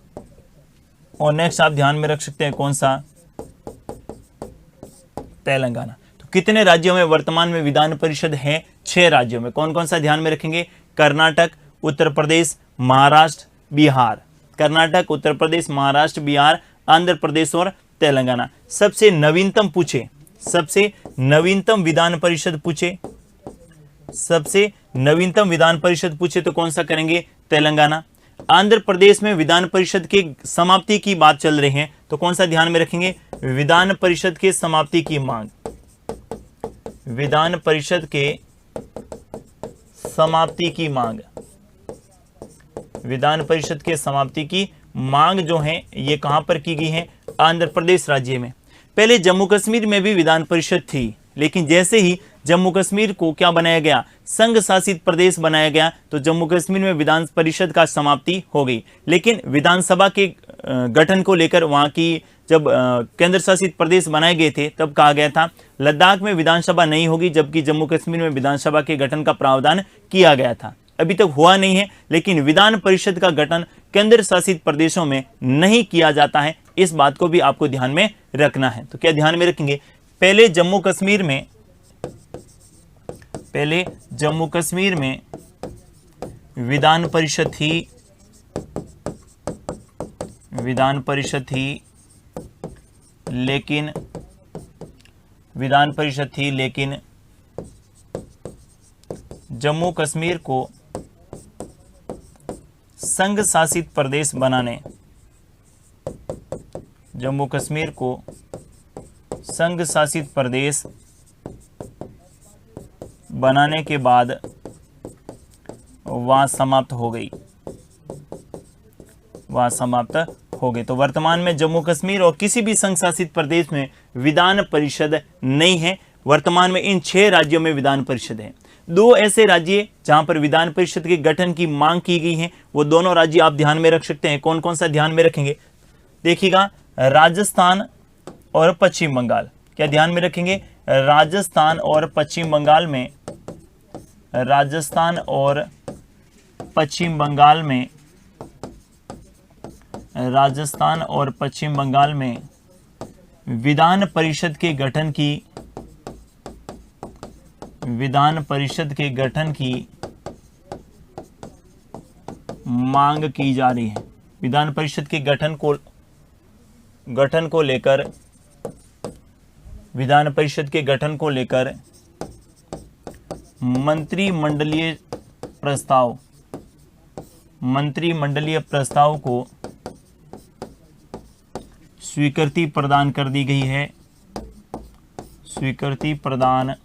और नेक्स्ट आप ध्यान में रख सकते हैं कौन सा, तेलंगाना। तो कितने राज्यों में वर्तमान में विधान परिषद है, 6 राज्यों में। कौन कौन सा ध्यान में रखेंगे, कर्नाटक, उत्तर प्रदेश, महाराष्ट्र, बिहार। कर्नाटक, उत्तर प्रदेश, महाराष्ट्र, बिहार, आंध्र प्रदेश और तेलंगाना। सबसे नवीनतम पूछे, सबसे नवीनतम विधान परिषद पूछे, सबसे नवीनतम विधान परिषद पूछे तो कौन सा करेंगे, तेलंगाना। आंध्र प्रदेश में विधान परिषद के समाप्ति की बात चल रही है तो कौन सा ध्यान में रखेंगे, विधान परिषद के समाप्ति की मांग। विधान परिषद के समाप्ति की मांग, विधान परिषद के समाप्ति की मांग जो है ये कहां पर की गई है, आंध्र प्रदेश राज्य में। पहले जम्मू कश्मीर में भी विधान परिषद थी, लेकिन जैसे ही जम्मू कश्मीर को क्या बनाया गया, संघ शासित प्रदेश बनाया गया, तो जम्मू कश्मीर में विधान परिषद का समाप्ति हो गई। लेकिन विधानसभा के गठन को लेकर वहां की जब केंद्र शासित प्रदेश बनाए गए थे तब कहा गया था लद्दाख में विधानसभा नहीं होगी, जबकि जम्मू कश्मीर में विधानसभा के गठन का प्रावधान किया गया था। अभी तक हुआ नहीं है, लेकिन विधान परिषद का गठन केंद्र शासित प्रदेशों में नहीं किया जाता है, इस बात को भी आपको ध्यान में रखना है। तो क्या ध्यान में रखेंगे, पहले जम्मू कश्मीर में, पहले जम्मू कश्मीर में विधान परिषद थी, विधान परिषद थी, लेकिन विधान परिषद थी, लेकिन जम्मू कश्मीर को संघ शासित प्रदेश बनाने, जम्मू कश्मीर को संघ शासित प्रदेश बनाने के बाद वह समाप्त हो गई, वह समाप्त हो गई। तो वर्तमान में जम्मू कश्मीर और किसी भी संघ शासित प्रदेश में विधान परिषद नहीं है। वर्तमान में इन 6 राज्यों में विधान परिषद है। 2 ऐसे राज्य जहां पर विधान परिषद के गठन की मांग की गई है, वो दोनों राज्य आप ध्यान में रख सकते हैं। कौन कौन सा ध्यान में रखेंगे, देखिएगा, राजस्थान और पश्चिम बंगाल। क्या ध्यान में रखेंगे, राजस्थान और पश्चिम बंगाल में, राजस्थान और पश्चिम बंगाल में, राजस्थान और पश्चिम बंगाल में विधान परिषद के गठन की, विधान परिषद के गठन की मांग की जा रही है। विधान परिषद के गठन को लेकर, विधान परिषद के गठन को लेकर मंत्रिमंडलीय प्रस्ताव, मंत्रिमंडलीय प्रस्ताव को स्वीकृति प्रदान कर दी गई है, स्वीकृति प्रदान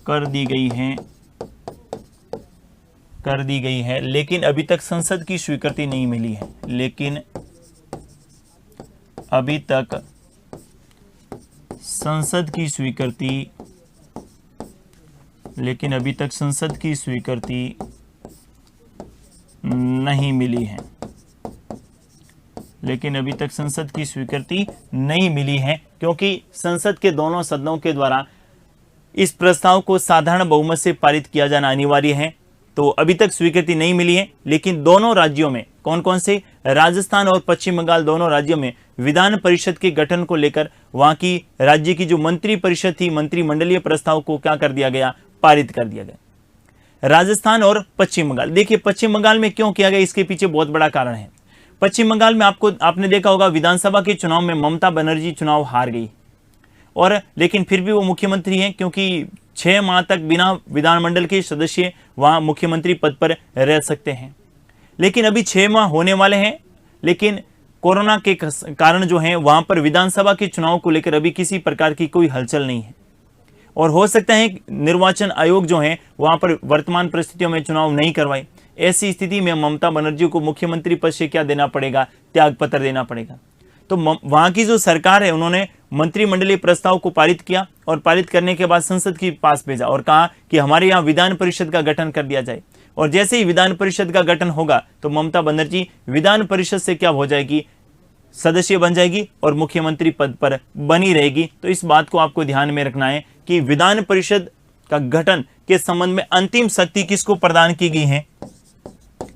कर दी गई है, लेकिन अभी तक संसद की स्वीकृति नहीं मिली है, लेकिन अभी तक संसद की स्वीकृति, लेकिन अभी तक संसद की स्वीकृति नहीं मिली है, लेकिन अभी तक संसद की स्वीकृति नहीं मिली है, क्योंकि संसद के दोनों सदनों के द्वारा इस प्रस्ताव को साधारण बहुमत से पारित किया जाना अनिवार्य है। तो अभी तक स्वीकृति नहीं मिली है, लेकिन दोनों राज्यों में, कौन कौन से, राजस्थान और पश्चिम बंगाल दोनों राज्यों में विधान परिषद के गठन को लेकर वहां की राज्य की जो मंत्री परिषद थी, मंत्रिमंडलीय प्रस्ताव को क्या कर दिया गया, पारित कर दिया गया। राजस्थान और पश्चिम बंगाल, देखिए पश्चिम बंगाल में क्यों किया गया, इसके पीछे बहुत बड़ा कारण है। पश्चिम बंगाल में आपने देखा होगा विधानसभा के चुनाव में ममता बनर्जी चुनाव हार गई, और लेकिन फिर भी वो मुख्यमंत्री हैं, क्योंकि 6 माह तक बिना विधानमंडल के सदस्य वहां मुख्यमंत्री पद पर रह सकते हैं। लेकिन अभी 6 माह होने वाले हैं, लेकिन कोरोना के कारण जो है वहां पर विधानसभा के चुनाव को लेकर अभी किसी प्रकार की कोई हलचल नहीं है, और हो सकता है निर्वाचन आयोग जो है वहां पर वर्तमान परिस्थितियों में चुनाव नहीं करवाए। ऐसी स्थिति में ममता बनर्जी को मुख्यमंत्री पद से क्या देना पड़ेगा, त्याग पत्र देना पड़ेगा। तो वहां की जो सरकार है उन्होंने मंत्रिमंडलीय प्रस्ताव को पारित किया, और पारित करने के बाद संसद के पास भेजा और कहा कि हमारे यहाँ विधान परिषद का गठन कर दिया जाए। और जैसे ही विधान परिषद का गठन होगा तो ममता बनर्जी विधान परिषद से क्या हो जाएगी, सदस्य बन जाएगी और मुख्यमंत्री पद पर बनी रहेगी। तो इस बात को आपको ध्यान में रखना है कि विधान परिषद का गठन के संबंध में अंतिम शक्ति किसको प्रदान की गई है?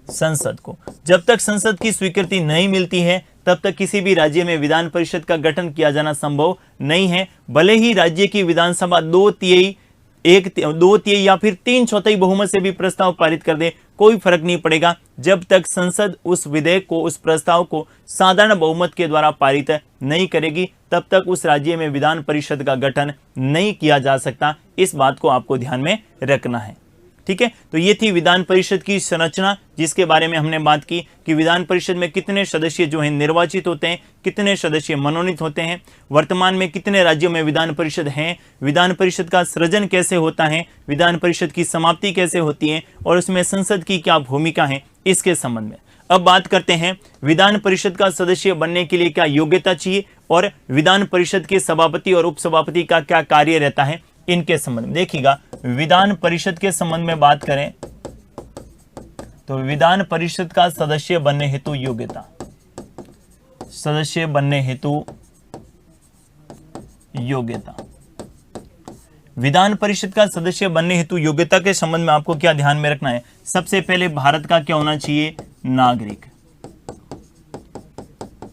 संसद को। जब तक संसद की स्वीकृति नहीं मिलती है तब तक किसी भी राज्य में विधान परिषद का गठन किया जाना संभव नहीं है। भले ही राज्य की विधानसभा 2/3 या फिर 3/4 बहुमत से भी प्रस्ताव पारित कर दे, कोई फर्क नहीं पड़ेगा। जब तक संसद उस विधेयक को, उस प्रस्ताव को साधारण बहुमत के द्वारा पारित नहीं करेगी, तब तक उस राज्य में विधान परिषद का गठन नहीं किया जा सकता। इस बात को आपको ध्यान में रखना है। ठीक है, तो ये थी विधान परिषद की संरचना, जिसके बारे में हमने बात की कि विधान परिषद में कितने सदस्य जो हैं निर्वाचित होते हैं, कितने सदस्य मनोनीत होते हैं, वर्तमान में कितने राज्यों में विधान परिषद हैं, विधान परिषद का सृजन कैसे होता है, विधान परिषद की समाप्ति कैसे होती है और उसमें संसद की क्या भूमिका है, इसके संबंध में। अब बात करते हैं विधान परिषद का सदस्य बनने के लिए क्या योग्यता चाहिए और विधान परिषद के सभापति और उपसभापति का क्या कार्य रहता है, इनके संबंध में। देखिएगा, विधान परिषद के संबंध में बात करें तो विधान परिषद का सदस्य बनने हेतु योग्यता, सदस्य बनने हेतु योग्यता, विधान परिषद का सदस्य बनने हेतु योग्यता के संबंध में आपको क्या ध्यान में रखना है? सबसे पहले भारत का क्या होना चाहिए? नागरिक।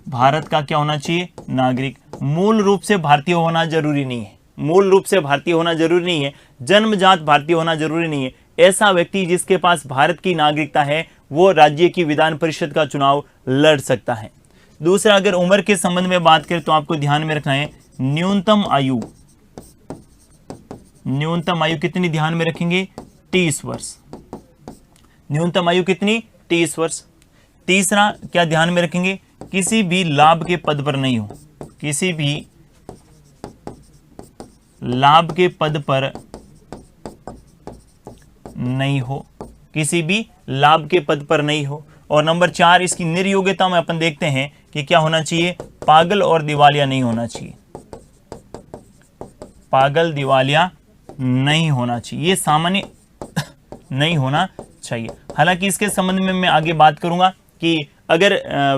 भारत का क्या होना चाहिए? नागरिक। मूल रूप से भारतीय होना जरूरी नहीं है, मूल रूप से भारतीय होना जरूरी नहीं है, जन्मजात भारतीय होना जरूरी नहीं है। ऐसा व्यक्ति जिसके पास भारत की नागरिकता है वो राज्य की विधान परिषद का चुनाव लड़ सकता है। दूसरा, अगर उम्र के संबंध में बात करें तो आपको ध्यान में रखना है न्यूनतम आयु, न्यूनतम आयु कितनी ध्यान में रखेंगे? 30 वर्ष। न्यूनतम आयु कितनी? 30 वर्ष। तीसरा क्या ध्यान में रखेंगे? किसी भी लाभ के पद पर नहीं हो, किसी भी लाभ के पद पर नहीं हो, किसी भी लाभ के पद पर नहीं हो। और नंबर 4, इसकी निर्योग्यता में अपन देखते हैं कि क्या होना चाहिए? पागल और दिवालिया नहीं होना चाहिए, पागल दिवालिया नहीं होना चाहिए, ये सामान्य नहीं होना चाहिए। हालांकि इसके संबंध में मैं आगे बात करूंगा कि अगर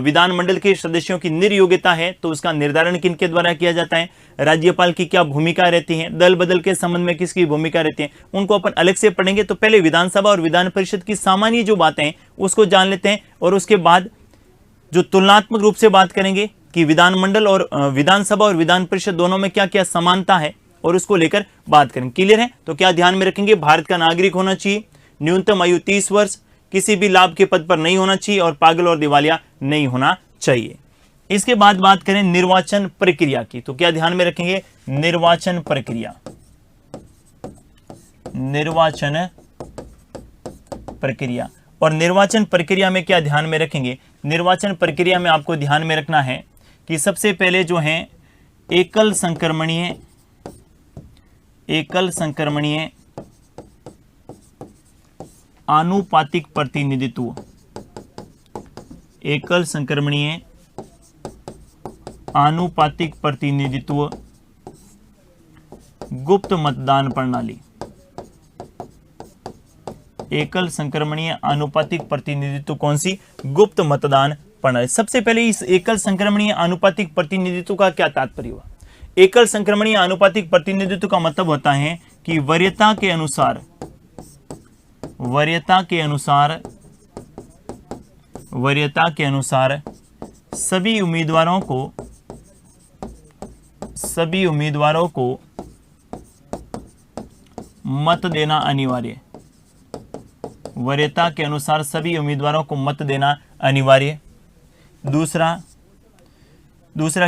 विधानमंडल के सदस्यों की निर्योग्यता है तो उसका निर्धारण किनके द्वारा किया जाता है, राज्यपाल की क्या भूमिका रहती है, दल बदल के संबंध में किसकी भूमिका रहती है, उनको अपन अलग से पढ़ेंगे। तो पहले विधानसभा और विधान परिषद की सामान्य जो बातें हैं उसको जान लेते हैं और उसके बाद जो तुलनात्मक रूप से बात करेंगे कि विधानमंडल और विधानसभा और विधान परिषद दोनों में क्या क्या समानता है और उसको लेकर बात करेंगे। क्लियर है? तो क्या ध्यान में रखेंगे? भारत का नागरिक होना चाहिए, न्यूनतम आयु 30 वर्ष, किसी भी लाभ के पद पर नहीं होना चाहिए और पागल और दिवालिया नहीं होना चाहिए। इसके बाद बात करें निर्वाचन प्रक्रिया की, तो क्या ध्यान में रखेंगे? निर्वाचन प्रक्रिया, निर्वाचन प्रक्रिया। और निर्वाचन प्रक्रिया में क्या ध्यान में रखेंगे? निर्वाचन प्रक्रिया में आपको ध्यान में रखना है कि सबसे पहले जो है एकल संक्रमणीय आनुपातिक प्रतिनिधित्व, एकल संक्रमणीय आनुपातिक प्रतिनिधित्व, गुप्त मतदान प्रणाली, एकल संक्रमणीय आनुपातिक प्रतिनिधित्व कौन सी? गुप्त मतदान प्रणाली। सबसे पहले इस एकल संक्रमणीय आनुपातिक प्रतिनिधित्व का क्या तात्पर्य हुआ? एकल संक्रमणीय आनुपातिक प्रतिनिधित्व का मतलब होता है कि वरीयता के अनुसार सभी उम्मीदवारों को मत देना अनिवार्य, वरीयता के अनुसार सभी उम्मीदवारों को मत देना अनिवार्य। दूसरा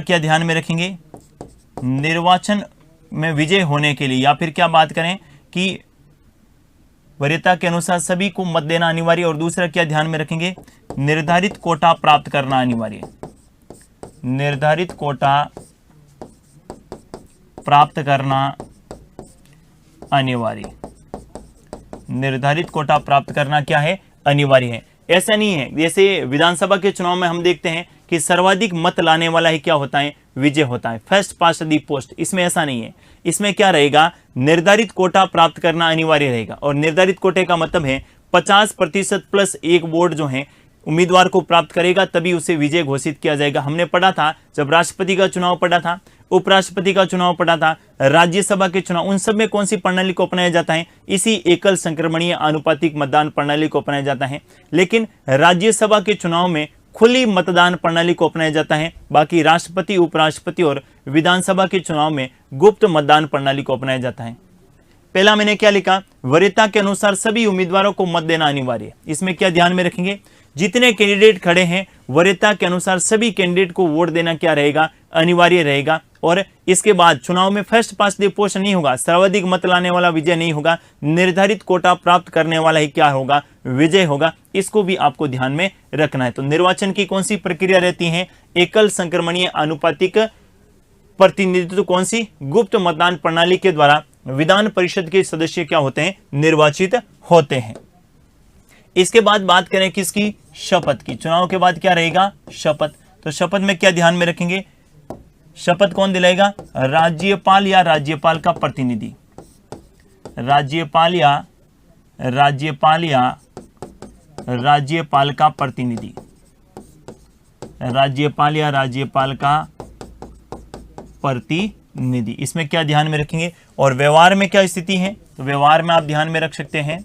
क्या ध्यान में रखेंगे? निर्वाचन में विजय होने के लिए, या फिर क्या बात करें कि वरीयता के अनुसार सभी को मत देना अनिवार्य। और दूसरा क्या ध्यान में रखेंगे? निर्धारित कोटा प्राप्त करना अनिवार्य, निर्धारित कोटा प्राप्त करना अनिवार्य, निर्धारित कोटा प्राप्त करना क्या है? अनिवार्य है। ऐसा नहीं है जैसे विधानसभा के चुनाव में हम देखते हैं कि सर्वाधिक मत लाने वाला ही क्या होता है? विजय होता है, फर्स्ट पास्ट द पोस्ट। इसमें ऐसा नहीं है, इसमें क्या रहेगा? निर्धारित कोटा प्राप्त करना अनिवार्य रहेगा। और निर्धारित कोटे का मतलब है 50% प्लस एक वोट जो है उम्मीदवार को प्राप्त करेगा तभी उसे विजय घोषित किया जाएगा। हमने पढ़ा था जब राष्ट्रपति का चुनाव पढ़ा था, उपराष्ट्रपति का चुनाव पढ़ा था, राज्यसभा के चुनाव, उन सब में कौन सी प्रणाली को अपनाया जाता है? इसी एकल संक्रमणीय आनुपातिक मतदान प्रणाली को अपनाया जाता है। लेकिन राज्यसभा के चुनाव में खुली मतदान प्रणाली को अपनाया जाता है। बाकी राष्ट्रपति, उपराष्ट्रपति और विधानसभा के चुनाव में गुप्त मतदान प्रणाली को अपनाया जाता है। पहला मैंने क्या लिखा? वरीयता के अनुसार सभी उम्मीदवारों को मत देना अनिवार्य। इसमें क्या ध्यान में रखेंगे? जितने कैंडिडेट खड़े हैं वरीयता के अनुसार सभी कैंडिडेट को वोट देना क्या रहेगा? अनिवार्य रहेगा। और इसके बाद चुनाव में फर्स्ट पास्ट द पोस्ट नहीं होगा, सर्वाधिक मत लाने वाला विजय नहीं होगा, निर्धारित कोटा प्राप्त करने वाला ही क्या होगा? विजय होगा। इसको भी आपको ध्यान में रखना है। तो निर्वाचन की कौन सी प्रक्रिया रहती है? एकल संक्रमणीय आनुपातिक प्रतिनिधित्व कौन सी? गुप्त मतदान प्रणाली के द्वारा विधान परिषद के सदस्य क्या होते हैं? निर्वाचित होते हैं। इसके बाद बात करें किसकी? शपथ की। चुनाव के बाद क्या रहेगा? शपथ। तो शपथ में क्या ध्यान में रखेंगे? शपथ कौन दिलाएगा? राज्यपाल या राज्यपाल का प्रतिनिधि। राज्यपाल या राज्यपाल का प्रतिनिधि। राज्यपाल या राज्यपाल का प्रतिनिधि। इसमें क्या ध्यान में रखेंगे? और व्यवहार में क्या स्थिति है? तो व्यवहार में आप ध्यान में रख सकते हैं,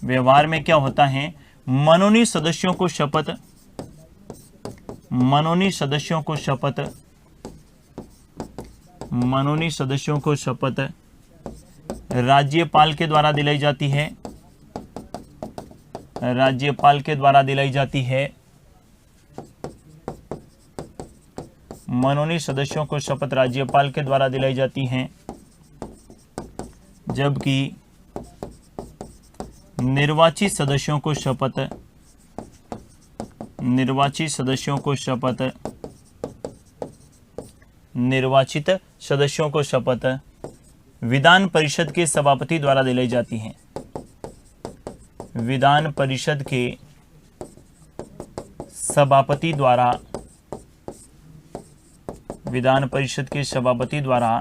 व्यवहार में क्या होता है? मनोनीत सदस्यों को शपथ, मनोनीत सदस्यों को शपथ, मनोनीत सदस्यों को शपथ राज्यपाल के द्वारा दिलाई जाती है, राज्यपाल के द्वारा दिलाई जाती है। मनोनीत सदस्यों को शपथ राज्यपाल के द्वारा दिलाई जाती हैं, जबकि निर्वाचित सदस्यों को शपथ, निर्वाचित सदस्यों को शपथ, निर्वाचित सदस्यों को शपथ विधान परिषद के सभापति द्वारा दिलाई जाती हैं। विधान परिषद के सभापति द्वारा, विधान परिषद के सभापति द्वारा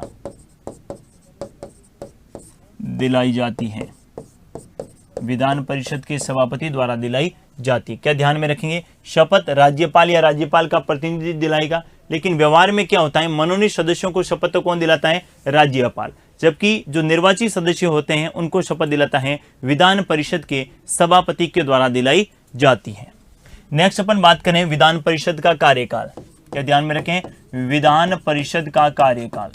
दिलाई जाती है। विधान परिषद के सभापति द्वारा दिलाई जाती है। क्या ध्यान में रखेंगे? शपथ राज्यपाल या राज्यपाल का प्रतिनिधि दिलाएगा। लेकिन व्यवहार में क्या होता है? मनोनीत सदस्यों को शपथ तो कौन दिलाता है? राज्यपाल। जबकि जो निर्वाचित सदस्य होते हैं उनको शपथ दिलाता है विधान परिषद के सभापति के द्वारा दिलाई जाती है। नेक्स्ट अपन बात करें विधान परिषद का कार्यकाल। क्या ध्यान में रखें? विधान परिषद का कार्यकाल,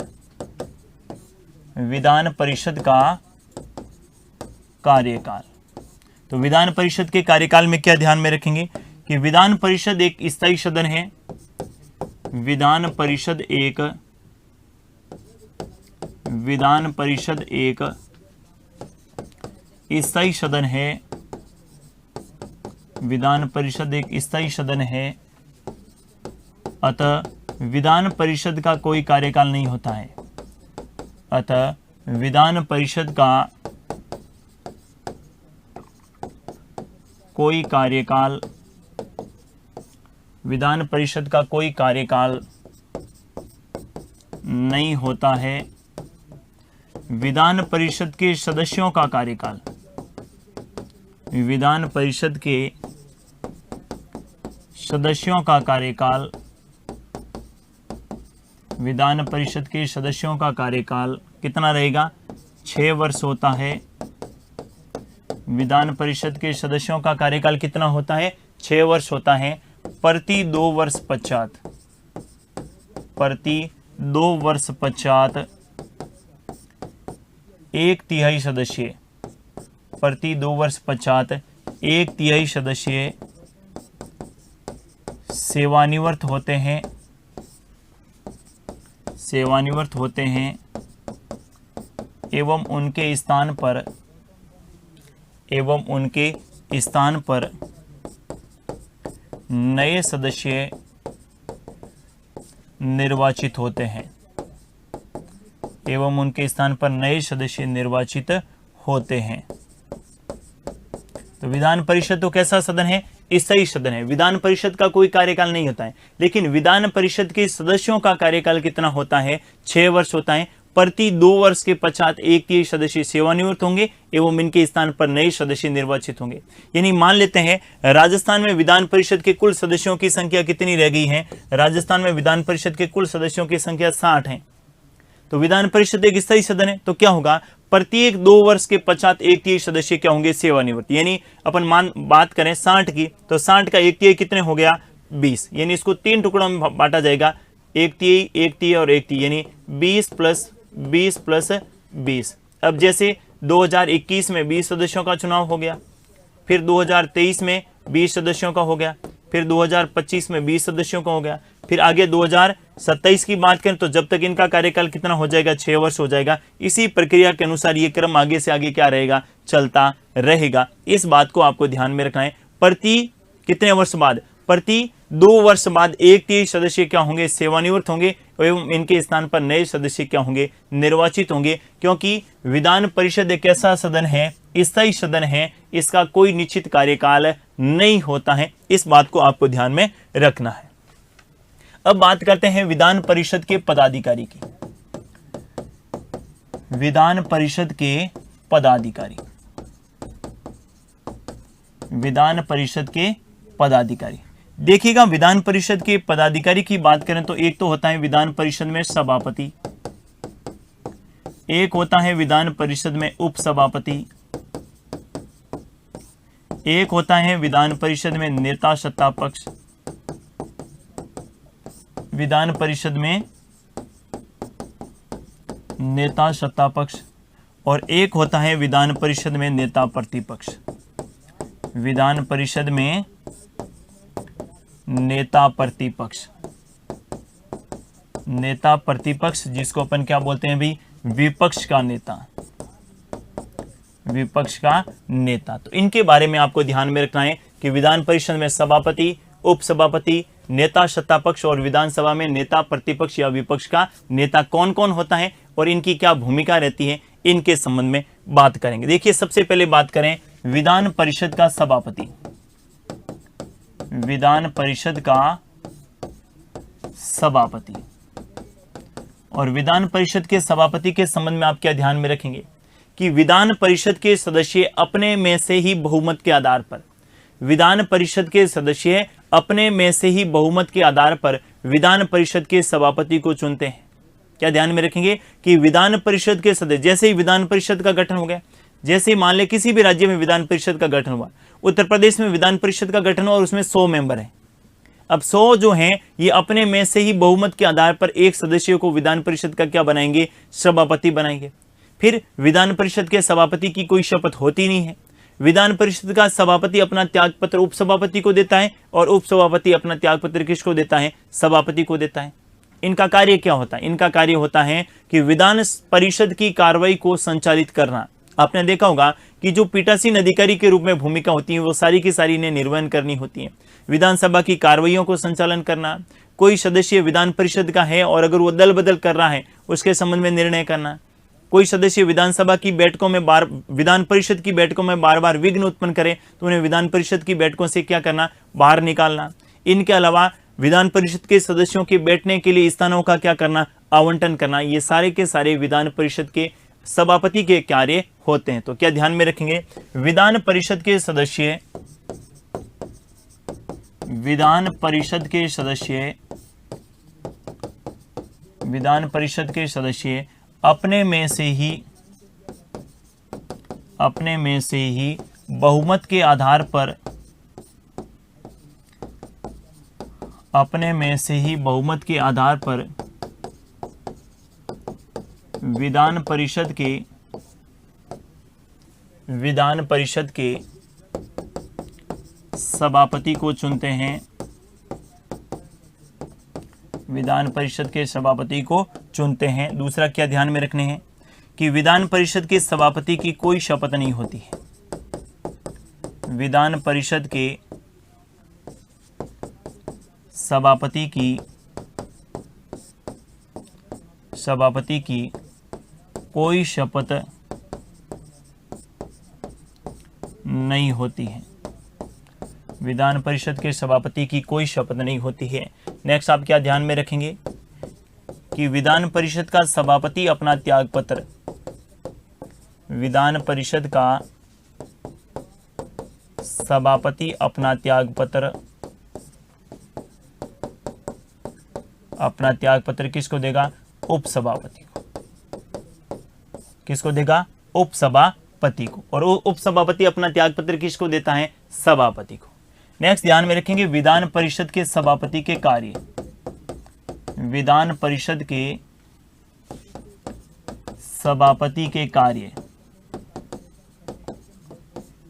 विधान परिषद का कार्यकाल। तो विधान परिषद के कार्यकाल में क्या ध्यान में रखेंगे? कि विधान परिषद एक स्थायी सदन है, विधान परिषद एक, विधान परिषद एक स्थायी सदन है, विधान परिषद एक स्थायी सदन है। अतः विधान परिषद का कोई कार्यकाल नहीं होता है, अतः विधान परिषद का कोई कार्यकाल, विधान परिषद का कोई कार्यकाल नहीं होता है। विधान परिषद के सदस्यों का कार्यकाल, विधान परिषद के सदस्यों का कार्यकाल, विधान परिषद के सदस्यों का कार्यकाल कितना रहेगा? 6 वर्ष होता है। विधान परिषद के सदस्यों का कार्यकाल कितना होता है? 6 वर्ष होता है। प्रति 2 वर्ष पश्चात, प्रति 2 वर्ष पश्चात 1/3 सदस्य, प्रति 2 वर्ष पश्चात 1/3 सदस्य सेवानिवृत्त होते हैं, सेवानिवृत्त होते हैं एवं उनके स्थान पर, एवं उनके स्थान पर नए सदस्य निर्वाचित होते हैं, एवं उनके स्थान पर नए सदस्य निर्वाचित होते हैं। तो विधान परिषद तो कैसा सदन है? स्थायी सदन है। विधान परिषद का कोई कार्यकाल नहीं होता है, लेकिन विधान परिषद के सदस्यों का कार्यकाल कितना होता है? 6 वर्ष होता है। प्रति 2 वर्ष के पश्चात 1/3 सदस्य सेवानिवृत्त होंगे एवं इनके स्थान पर नए सदस्य निर्वाचित होंगे। यानी मान लेते हैं राजस्थान में विधान परिषद के कुल सदस्यों की संख्या कितनी रह गई है? राजस्थान में विधान परिषद के कुल सदस्यों की संख्या 60 है। तो विधान परिषद एक स्थायी सदन है, तो क्या होगा? प्रत्येक 2 वर्ष के पश्चात 1/3 सदस्य क्या होंगे? सेवानिवृत्त। यानी अपन बात करें 60 की, तो 60 का 1/3 कितने हो गया? 20। यानी इसको 3 टुकड़ों में बांटा जाएगा, 1/3, 1/3 और 1/3, यानी 20 + 20 + 20। अब जैसे 2021 में 20 सदस्यों का चुनाव हो गया, फिर 2023 में 20 सदस्यों का हो गया, फिर 2025 में 20 सदस्यों का हो गया, फिर आगे 2027 की बात करें तो जब तक इनका कार्यकाल कितना हो जाएगा? 6 वर्ष हो जाएगा। इसी प्रक्रिया के अनुसार ये क्रम आगे से आगे क्या रहेगा? चलता रहेगा। इस बात को आपको ध्यान में रखना है। प्रति कितने वर्ष बाद? प्रति 2 वर्ष बाद 1/3 सदस्य क्या होंगे? सेवानिवृत्त होंगे एवं इनके स्थान पर नए सदस्य क्या होंगे? निर्वाचित होंगे। क्योंकि विधान परिषद एक ऐसा सदन है, स्थायी सदन है, इसका कोई निश्चित कार्यकाल नहीं होता है। इस बात को आपको ध्यान में रखना है। अब बात करते हैं विधान परिषद के पदाधिकारी की। विधान परिषद के पदाधिकारी, विधान परिषद के पदाधिकारी देखिएगा। विधान परिषद के पदाधिकारी की बात करें तो एक तो होता है विधान परिषद में सभापति, एक होता है विधान परिषद में उपसभापति, एक होता है विधान परिषद में नेता सत्ता पक्ष, विधान परिषद में नेता सत्ता पक्ष, और एक होता है विधान परिषद में नेता प्रतिपक्ष। विधान परिषद में नेता प्रतिपक्ष, नेता प्रतिपक्ष जिसको अपन क्या बोलते हैं भाई? विपक्ष का नेता, विपक्ष का नेता। तो इनके बारे में आपको ध्यान में रखना है कि विधान परिषद में सभापति, उपसभापति, नेता सत्ता पक्ष और विधानसभा में नेता प्रतिपक्ष या विपक्ष का नेता कौन कौन होता है और इनकी क्या भूमिका रहती है, इनके संबंध में बात करेंगे। देखिए, सबसे पहले बात करें विधान परिषद का सभापति। विधान परिषद का सभापति और विधान परिषद के सभापति के संबंध में आप क्या ध्यान में रखेंगे कि विधान परिषद के सदस्य अपने में से ही बहुमत के आधार पर, विधान परिषद के सदस्य अपने में से ही बहुमत के आधार पर विधान परिषद के सभापति को चुनते हैं। क्या ध्यान में रखेंगे कि विधान परिषद के सदस्य, जैसे ही विधान परिषद का गठन हो गया, जैसे मान ले किसी भी राज्य में विधान परिषद का गठन हुआ, उत्तर प्रदेश में विधान परिषद का गठन हुआ और उसमें 100 मेंबर हैं। अब 100 जो हैं ये अपने में से ही बहुमत के आधार पर एक सदस्य को विधान परिषद का क्या बनाएंगे? सभापति बनाएंगे। फिर विधान परिषद के सभापति की कोई शपथ होती नहीं है। विधान परिषद का सभापति अपना त्यागपत्र उपसभापति को देता है और उपसभापति अपना त्यागपत्र किसको देता है? सभापति को देता है। इनका कार्य क्या होता है? इनका कार्य होता है कि विधान परिषद की कार्रवाई को संचालित करना। आपने देखा होगा कि जो पीठासीन अधिकारी के रूप में भूमिका होती है वो सारी की सारी इन्हें निर्वहन करनी होती है। विधानसभा की कार्रवाइयों को संचालन करना, कोई सदस्य विधान परिषद का है और अगर वो दल बदल कर रहा है उसके संबंध में निर्णय करना, कोई सदस्य विधानसभा की बैठकों में विधान परिषद की बैठकों में बार बार विघ्न उत्पन्न करे तो उन्हें विधान परिषद की बैठकों से क्या करना? बाहर निकालना। इनके अलावा विधान परिषद के सदस्यों के बैठने के लिए स्थानों का क्या करना? आवंटन करना। ये सारे के सारे विधान परिषद के सभापति के कार्य होते हैं। तो क्या ध्यान में रखेंगे? विधान परिषद के सदस्य, विधान परिषद के सदस्य, विधान परिषद के सदस्य अपने में से ही बहुमत के आधार पर, अपने में से ही बहुमत के आधार पर विधान परिषद के सभापति को चुनते हैं। विधान परिषद के सभापति को चुनते हैं। दूसरा क्या ध्यान में रखने हैं कि विधान परिषद के सभापति की कोई शपथ नहीं होती है। विधान परिषद के सभापति की कोई शपथ नहीं होती है। विधान परिषद के सभापति की कोई शपथ नहीं होती है। नेक्स्ट आप क्या ध्यान में रखेंगे कि विधान परिषद का सभापति अपना त्यागपत्र, विधान परिषद का सभापति अपना त्यागपत्र किसको देगा? उपसभापति को। किसको देगा? उपसभापति को। और उपसभापति अपना त्यागपत्र किसको देता है? सभापति को। नेक्स्ट ध्यान में रखेंगे विधान परिषद के सभापति के कार्य, विधान परिषद के सभापति के कार्य,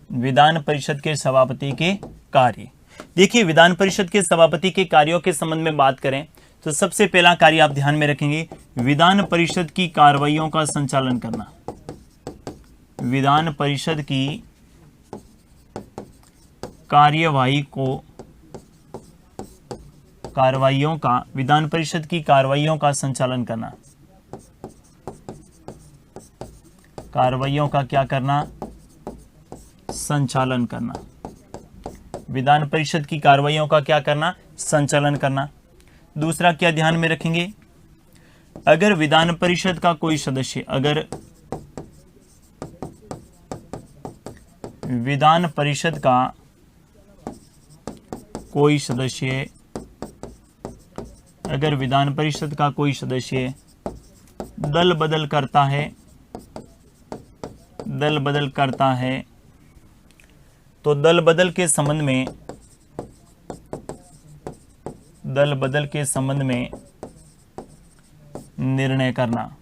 विधान परिषद के सभापति के कार्य। देखिए विधान परिषद के सभापति के कार्यों के संबंध में बात करें तो सबसे पहला कार्य आप ध्यान में रखेंगे विधान परिषद की कार्रवाइयों का संचालन करना। विधान परिषद की विधान परिषद की कार्रवाइयों का संचालन करना। कार्रवाइयों का क्या करना? संचालन करना। विधान परिषद की कार्रवाइयों का क्या करना? संचालन करना। दूसरा क्या ध्यान में रखेंगे? अगर विधान परिषद का कोई सदस्य, अगर विधान परिषद का कोई सदस्य, अगर विधान परिषद का कोई सदस्य दल बदल करता है तो दल बदल के संबंध में निर्णय करना।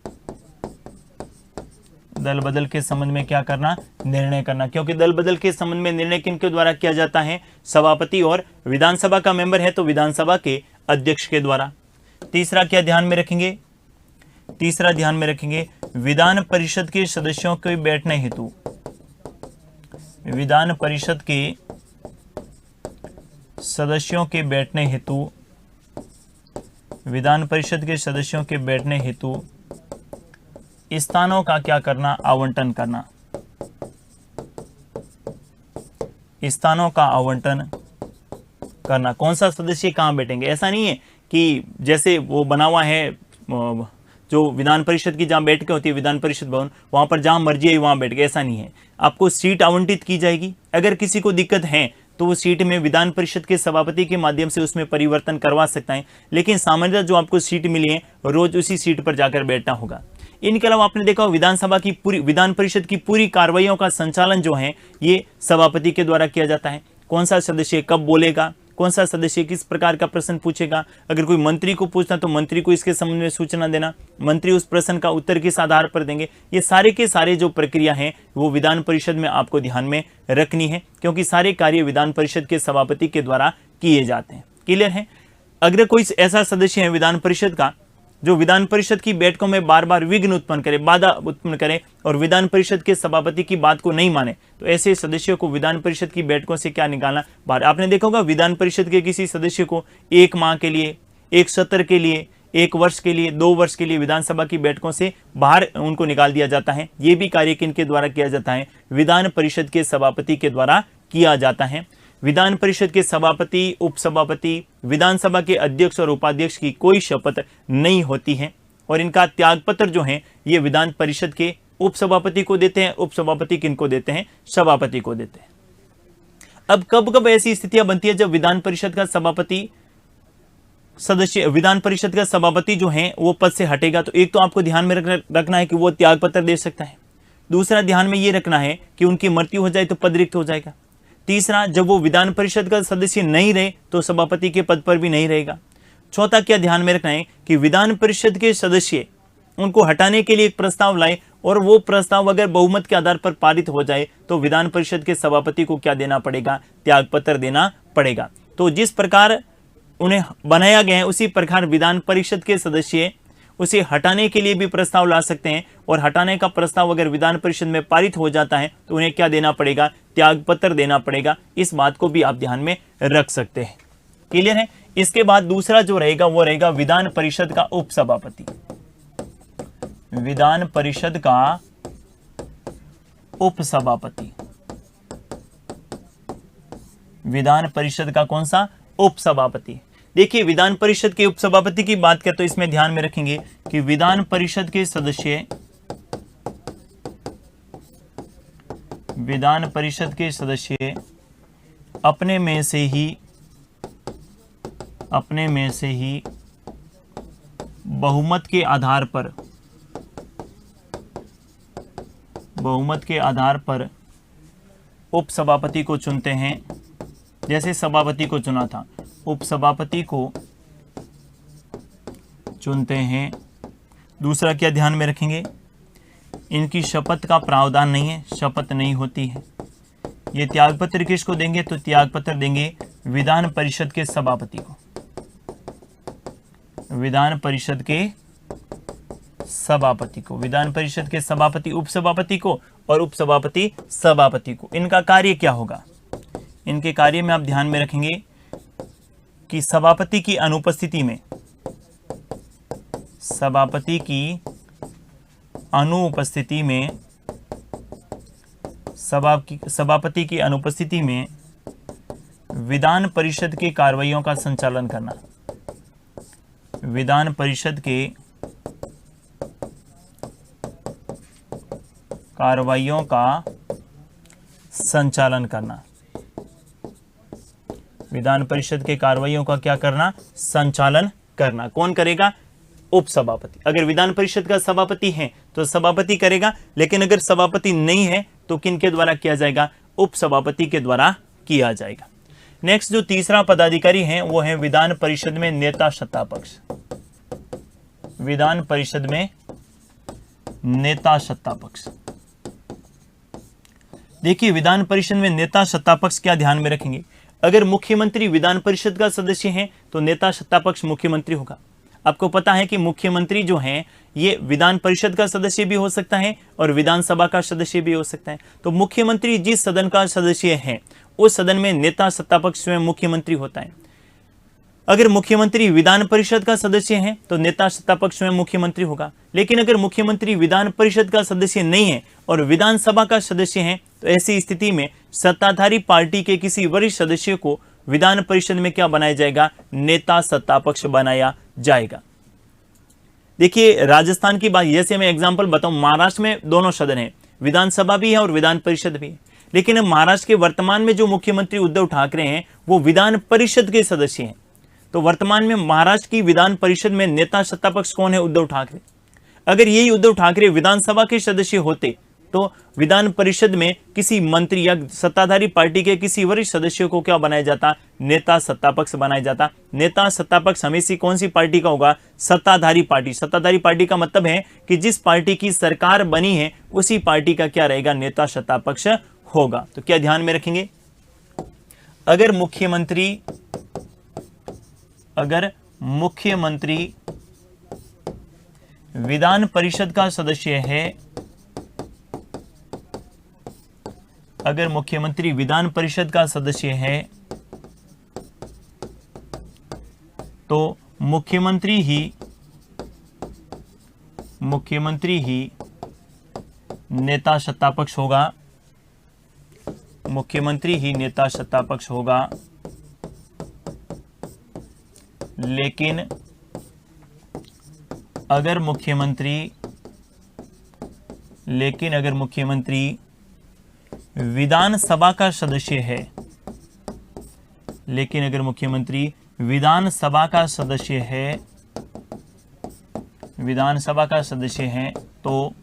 दल बदल के संबंध में क्या करना? निर्णय करना। क्योंकि दल बदल के संबंध में निर्णय किनके द्वारा किया जाता है? सभापति, और विधानसभा का मेंबर है तो विधानसभा के अध्यक्ष के द्वारा। तीसरा क्या ध्यान में रखेंगे? तीसरा ध्यान में रखेंगे विधान परिषद के सदस्यों के बैठने हेतु, विधान परिषद के सदस्यों के बैठने हेतु, विधान परिषद के सदस्यों के बैठने हेतु स्थानों का क्या करना? आवंटन करना। स्थानों का आवंटन करना। कौन सा सदस्य कहां बैठेंगे? ऐसा नहीं है कि जैसे वो बना हुआ है जो विधान परिषद की जहां बैठकें होती है, विधान परिषद भवन, वहां पर जहां मर्जी है वहां बैठ गए, ऐसा नहीं है। आपको सीट आवंटित की जाएगी। अगर किसी को दिक्कत है तो वो सीट में विधान परिषद के सभापति के माध्यम से उसमें परिवर्तन करवा सकता है, लेकिन सामान्यतः जो आपको सीट मिली है रोज उसी सीट पर जाकर बैठना होगा। इनके अलावा आपने देखा विधान परिषद की पूरी कार्रवाइयों का संचालन जो है ये सभापति के द्वारा किया जाता है। कौन सा सदस्य कब बोलेगा, कौन सा सदस्य किस प्रकार का प्रश्न पूछेगा, अगर कोई मंत्री को पूछना तो मंत्री को इसके संबंध में सूचना देना, मंत्री उस प्रश्न का उत्तर किस आधार पर देंगे, ये सारे के सारे जो प्रक्रिया हैं वो विधान परिषद में आपको ध्यान में रखनी है, क्योंकि सारे कार्य विधान परिषद के सभापति के द्वारा किए जाते हैं। क्लियर है? अगर कोई ऐसा सदस्य है विधान परिषद का जो विधान परिषद की बैठकों में बार बार विघ्न उत्पन्न करे, बाधा उत्पन्न करे और विधान परिषद के सभापति की बात को नहीं माने, तो ऐसे सदस्यों को विधान परिषद की बैठकों से क्या निकालना? बाहर। आपने देखा होगा विधान परिषद के किसी सदस्य को 1 माह के लिए, 1 सत्र के लिए, 1 वर्ष के लिए, 2 वर्ष के लिए विधानसभा की बैठकों से बाहर उनको निकाल दिया जाता है। ये भी कार्य किनके द्वारा किया जाता है? विधान परिषद के सभापति के द्वारा किया जाता है। विधान परिषद के सभापति, उपसभापति, विधानसभा के अध्यक्ष और उपाध्यक्ष की कोई शपथ नहीं होती है और इनका त्यागपत्र जो है ये विधान परिषद के उपसभापति को देते हैं। उपसभापति किनको देते हैं? सभापति को देते हैं। अब कब कब ऐसी स्थितियां बनती है जब विधान परिषद का सभापति विधान परिषद का सभापति जो है वो पद से हटेगा? तो एक तो आपको ध्यान में रखना है कि वो त्यागपत्र दे सकता है। दूसरा ध्यान में ये रखना है कि उनकी मृत्यु हो जाए तो पद रिक्त हो जाएगा। तीसरा, जब वो विधान परिषद का सदस्य नहीं रहे तो सभापति के पद पर भी नहीं रहेगा। चौथा क्या ध्यान में रखना है कि विधान परिषद के सदस्य उनको हटाने के लिए एक प्रस्ताव लाए और वो प्रस्ताव अगर बहुमत के आधार पर पारित हो जाए तो विधान परिषद के सभापति को क्या देना पड़ेगा? त्यागपत्र देना पड़ेगा। तो जिस प्रकार उन्हें बनाया गया है उसी प्रकार विधान परिषद के सदस्य उसे हटाने के लिए भी प्रस्ताव ला सकते हैं और हटाने का प्रस्ताव अगर विधान परिषद में पारित हो जाता है तो उन्हें क्या देना पड़ेगा? त्यागपत्र देना पड़ेगा। इस बात को भी आप ध्यान में रख सकते हैं। क्लियर है? इसके बाद दूसरा जो रहेगा वो रहेगा विधान परिषद का उपसभापति। विधान परिषद का उपसभापति, विधान परिषद का कौन सा? उपसभापति। देखिए विधान परिषद के उपसभापति की बात करें तो इसमें ध्यान में रखेंगे कि विधान परिषद के सदस्य अपने में से ही बहुमत के आधार पर उपसभापति को चुनते हैं। जैसे सभापति को चुना था, उपसभापति को चुनते हैं। दूसरा क्या ध्यान में रखेंगे, इनकी शपथ का प्रावधान नहीं है, शपथ नहीं होती है। ये त्यागपत्र किसको देंगे, तो त्यागपत्र देंगे विधान परिषद के सभापति को, विधान परिषद के सभापति, उपसभापति को और उपसभापति सभापति को। इनका कार्य क्या होगा, इनके कार्य में आप ध्यान में रखेंगे कि सभापति की अनुपस्थिति में विधान परिषद के कार्रवाइयों का संचालन करना, विधान परिषद के कार्रवाइयों का संचालन करना, विधान परिषद के कार्रवाइयों का क्या करना, संचालन करना। कौन करेगा, उपसभापति। अगर विधान परिषद का सभापति है तो सभापति करेगा, लेकिन अगर सभापति नहीं है तो किनके द्वारा किया जाएगा, उपसभापति के द्वारा किया जाएगा। नेक्स्ट जो तीसरा पदाधिकारी है वो है विधान परिषद में नेता सत्ता पक्ष। विधान परिषद में नेता सत्ता पक्ष, देखिए विधान परिषद में नेता सत्ता पक्ष क्या ध्यान में रखेंगे, अगर मुख्यमंत्री विधान परिषद का सदस्य है तो नेता सत्ता पक्ष मुख्यमंत्री होगा। आपको पता है कि मुख्यमंत्री जो है ये विधान परिषद का सदस्य भी हो सकता है और विधानसभा का सदस्य भी हो सकता है। तो मुख्यमंत्री जिस सदन का सदस्य है उस सदन में नेता सत्ता पक्ष स्वयं मुख्यमंत्री होता है। अगर मुख्यमंत्री विधान परिषद का सदस्य है तो नेता सत्ता पक्ष स्वयं मुख्यमंत्री होगा। लेकिन अगर मुख्यमंत्री विधान परिषद का सदस्य नहीं है और विधानसभा का सदस्य है तो ऐसी स्थिति में सत्ताधारी पार्टी के किसी वरिष्ठ सदस्य को विधान परिषद में क्या बनाया जाएगा, नेता सत्ता पक्ष बनाया जाएगा। देखिए राजस्थान की बात, जैसे मैं एग्जांपल बताऊं, महाराष्ट्र में दोनों सदन है, विधानसभा भी है और विधान परिषद भी है। लेकिन महाराष्ट्र के वर्तमान में जो मुख्यमंत्री उद्धव ठाकरे हैं वो विधान परिषद के सदस्य हैं। तो वर्तमान में महाराष्ट्र की विधान परिषद में नेता सत्ता पक्ष कौन है, उद्धव ठाकरे। अगर यही उद्धव ठाकरे विधानसभा के सदस्य होते तो विधान परिषद में किसी मंत्री या सत्ताधारी पार्टी के किसी वरिष्ठ सदस्य को क्या बनाया जाता, नेता सत्ता पक्ष बनाया जाता। नेता सत्ता पक्ष हमेशा कौन सी पार्टी का होगा, सत्ताधारी पार्टी। सत्ताधारी पार्टी का मतलब है कि जिस पार्टी की सरकार बनी है उसी पार्टी का क्या रहेगा, नेता सत्ता पक्ष होगा। तो क्या ध्यान में रखेंगे, अगर मुख्यमंत्री विधान परिषद का सदस्य है, अगर मुख्यमंत्री विधान परिषद का सदस्य है तो मुख्यमंत्री ही नेता सत्ता पक्ष होगा, मुख्यमंत्री ही नेता सत्ता पक्ष होगा। लेकिन अगर मुख्यमंत्री विधानसभा का सदस्य है, लेकिन अगर मुख्यमंत्री विधानसभा का सदस्य है तो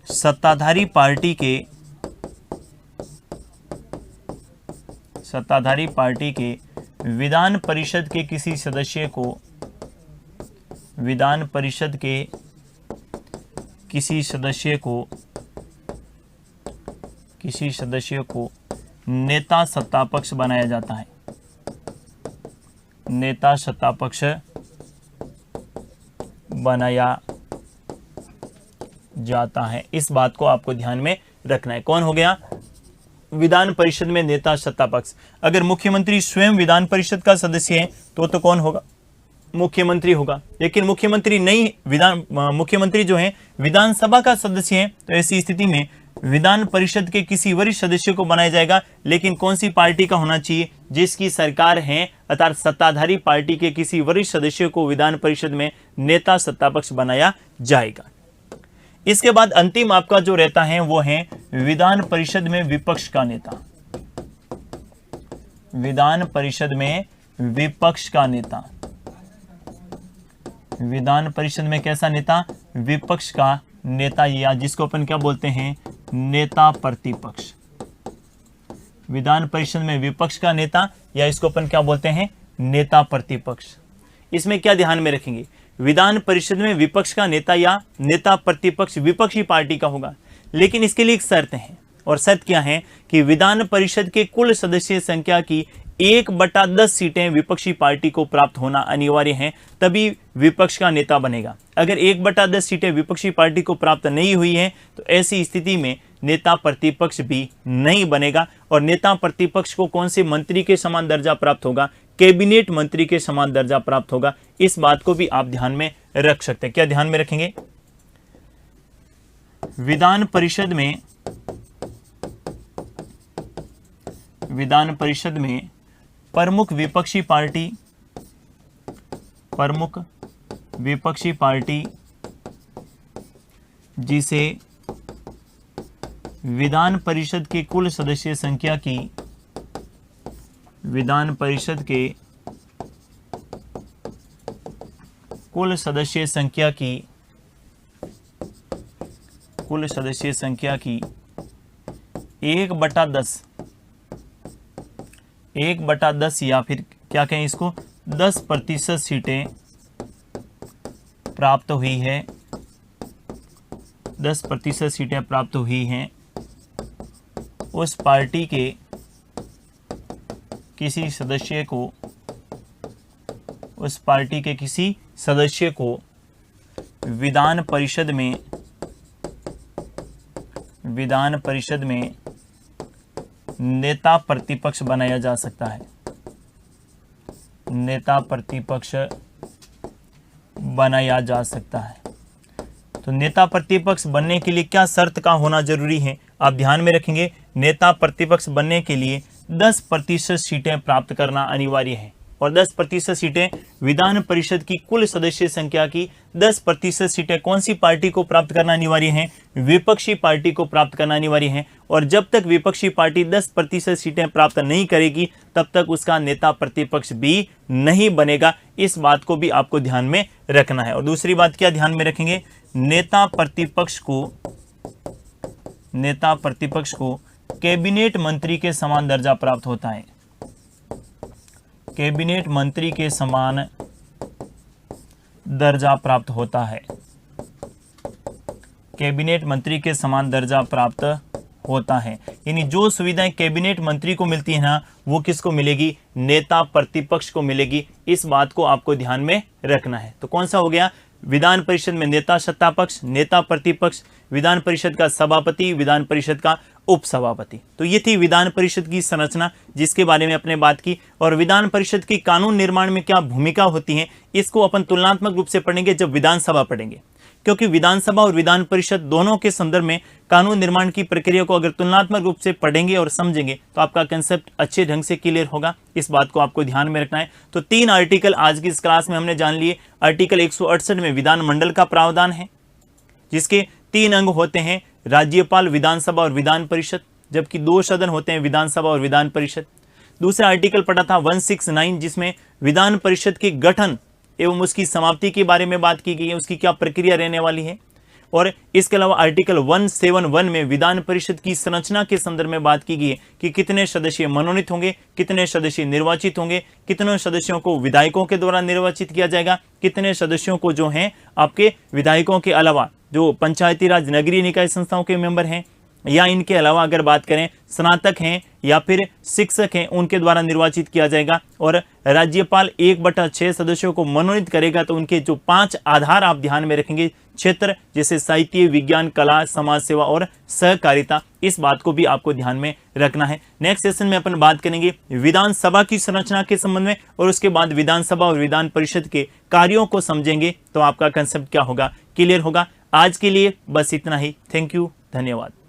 सत्ताधारी पार्टी के विधान परिषद के किसी सदस्य को नेता सत्ता पक्ष बनाया जाता है, नेता सत्ता पक्ष बनाया जाता है। इस बात को आपको ध्यान में रखना है। कौन हो गया, विधान परिषद में नेता सत्ता पक्ष। अगर मुख्यमंत्री स्वयं विधान परिषद का सदस्य है तो कौन होगा, मुख्यमंत्री होगा। लेकिन मुख्यमंत्री नहीं, मुख्यमंत्री जो है विधानसभा का सदस्य है तो ऐसी स्थिति में विधान परिषद के किसी वरिष्ठ सदस्य को बनाया जाएगा, लेकिन कौन सी पार्टी का होना चाहिए? जिसकी सरकार है, अर्थात सत्ताधारी पार्टी के किसी वरिष्ठ सदस्य को विधान परिषद में नेता सत्तापक्ष बनाया जाएगा। इसके बाद अंतिम आपका जो रहता है वो है विधान परिषद में विपक्ष का नेता। विधान परिषद में विपक्ष का नेता, विधान परिषद में कैसा नेता? विपक्ष का नेता, या जिसको अपन क्या बोलते हैं? नेता प्रतिपक्ष। विधान परिषद में विपक्ष का नेता, या इसको अपन क्या बोलते हैं? नेता प्रतिपक्ष। इसमें क्या ध्यान में रखेंगे? विधान परिषद में विपक्ष का नेता या नेता प्रतिपक्ष विपक्षी पार्टी का होगा, लेकिन इसके लिए एक शर्त है, और शर्त क्या है कि विधान परिषद के कुल सदस्य संख्या की 1/10 सीटें विपक्षी पार्टी को प्राप्त होना अनिवार्य है, तभी विपक्ष का नेता बनेगा। अगर 1/10 सीटें विपक्षी पार्टी को प्राप्त नहीं हुई हैं तो ऐसी स्थिति में नेता प्रतिपक्ष भी नहीं बनेगा। और नेता प्रतिपक्ष को कौन से मंत्री के समान दर्जा प्राप्त होगा? कैबिनेट मंत्री के समान दर्जा प्राप्त होगा। इस बात को भी आप ध्यान में रख सकते हैं। क्या ध्यान में रखेंगे? विधान परिषद में प्रमुख विपक्षी पार्टी जिसे विधान परिषद के कुल सदस्य संख्या की विधान परिषद के कुल सदस्य संख्या की 1/10 या फिर क्या कहें इसको 10% सीटें प्राप्त हुई है, 10% सीटें प्राप्त हुई हैं, उस पार्टी के किसी सदस्य को विधान परिषद में नेता प्रतिपक्ष बनाया जा सकता है। नेता प्रतिपक्ष बनाया जा सकता है। तो नेता प्रतिपक्ष बनने के लिए क्या शर्त का होना जरूरी है? आप ध्यान में रखेंगे, नेता प्रतिपक्ष बनने के लिए 10% सीटें प्राप्त करना अनिवार्य है, और 10% सीटें विधान परिषद की कुल सदस्य संख्या की 10% सीटें कौन सी पार्टी को प्राप्त करना अनिवार्य है? विपक्षी पार्टी को प्राप्त करना अनिवार्य है। और जब तक विपक्षी पार्टी 10% सीटें प्राप्त नहीं करेगी तब तक उसका नेता प्रतिपक्ष भी नहीं बनेगा। इस बात को भी आपको ध्यान में रखना है। और दूसरी बात क्या ध्यान में रखेंगे? नेता प्रतिपक्ष को कैबिनेट मंत्री के समान दर्जा प्राप्त होता है। कैबिनेट मंत्री के समान दर्जा प्राप्त होता है। कैबिनेट मंत्री के समान दर्जा प्राप्त होता है, यानी जो सुविधाएं कैबिनेट मंत्री को मिलती है ना, वो किसको मिलेगी? नेता प्रतिपक्ष को मिलेगी। इस बात को आपको ध्यान में रखना है। तो कौन सा हो गया? विधान परिषद में नेता सत्तापक्ष, नेता प्रतिपक्ष, विधान परिषद का सभापति, विधान परिषद का उपसभापति। तो ये थी विधान परिषद की संरचना, जिसके बारे में अपने बात की। और विधान परिषद की कानून निर्माण में क्या भूमिका होती है, इसको अपन तुलनात्मक रूप से पढ़ेंगे जब विधानसभा पढ़ेंगे, क्योंकि विधानसभा और विधान परिषद दोनों के संदर्भ में कानून निर्माण की प्रक्रिया को अगर तुलनात्मक रूप से पढ़ेंगे और समझेंगे तो आपका कंसेप्ट अच्छे ढंग से क्लियर होगा। इस बात को आपको ध्यान में रखना है। तो 3 आर्टिकल आज की इस क्लास में हमने जान लिए। आर्टिकल 168 में विधानमंडल का प्रावधान है, जिसके 3 अंग होते हैं, राज्यपाल, विधानसभा और विधान परिषद, जबकि 2 सदन होते हैं, विधानसभा और विधान परिषद। दूसरा आर्टिकल पढ़ा था 169, जिसमें विधान परिषद के गठन एवं उसकी समाप्ति के बारे में बात की गई है, उसकी क्या प्रक्रिया रहने वाली है। और इसके अलावा आर्टिकल 171 में विधान परिषद की संरचना के संदर्भ में बात की गई है कि कितने सदस्य मनोनीत होंगे, कितने सदस्य निर्वाचित होंगे, कितने सदस्यों को विधायकों के द्वारा निर्वाचित किया जाएगा, कितने सदस्यों को जो हैं आपके विधायकों के अलावा जो पंचायती राज नगरीय निकाय संस्थाओं के मेंबर हैं, या इनके अलावा अगर बात करें स्नातक हैं या फिर शिक्षक हैं, उनके द्वारा निर्वाचित किया जाएगा। और राज्यपाल 1/6 सदस्यों को मनोनीत करेगा। तो उनके जो 5 आधार आप ध्यान में रखेंगे, क्षेत्र जैसे साहित्य, विज्ञान, कला, समाज सेवा और सहकारिता, इस बात को भी आपको ध्यान में रखना है। नेक्स्ट सेशन में अपन बात करेंगे विधानसभा की संरचना के संबंध में, और उसके बाद विधानसभा और विधान परिषद के कार्यों को समझेंगे तो आपका कंसेप्ट क्या होगा, क्लियर होगा। आज के लिए बस इतना ही। थैंक यू, धन्यवाद।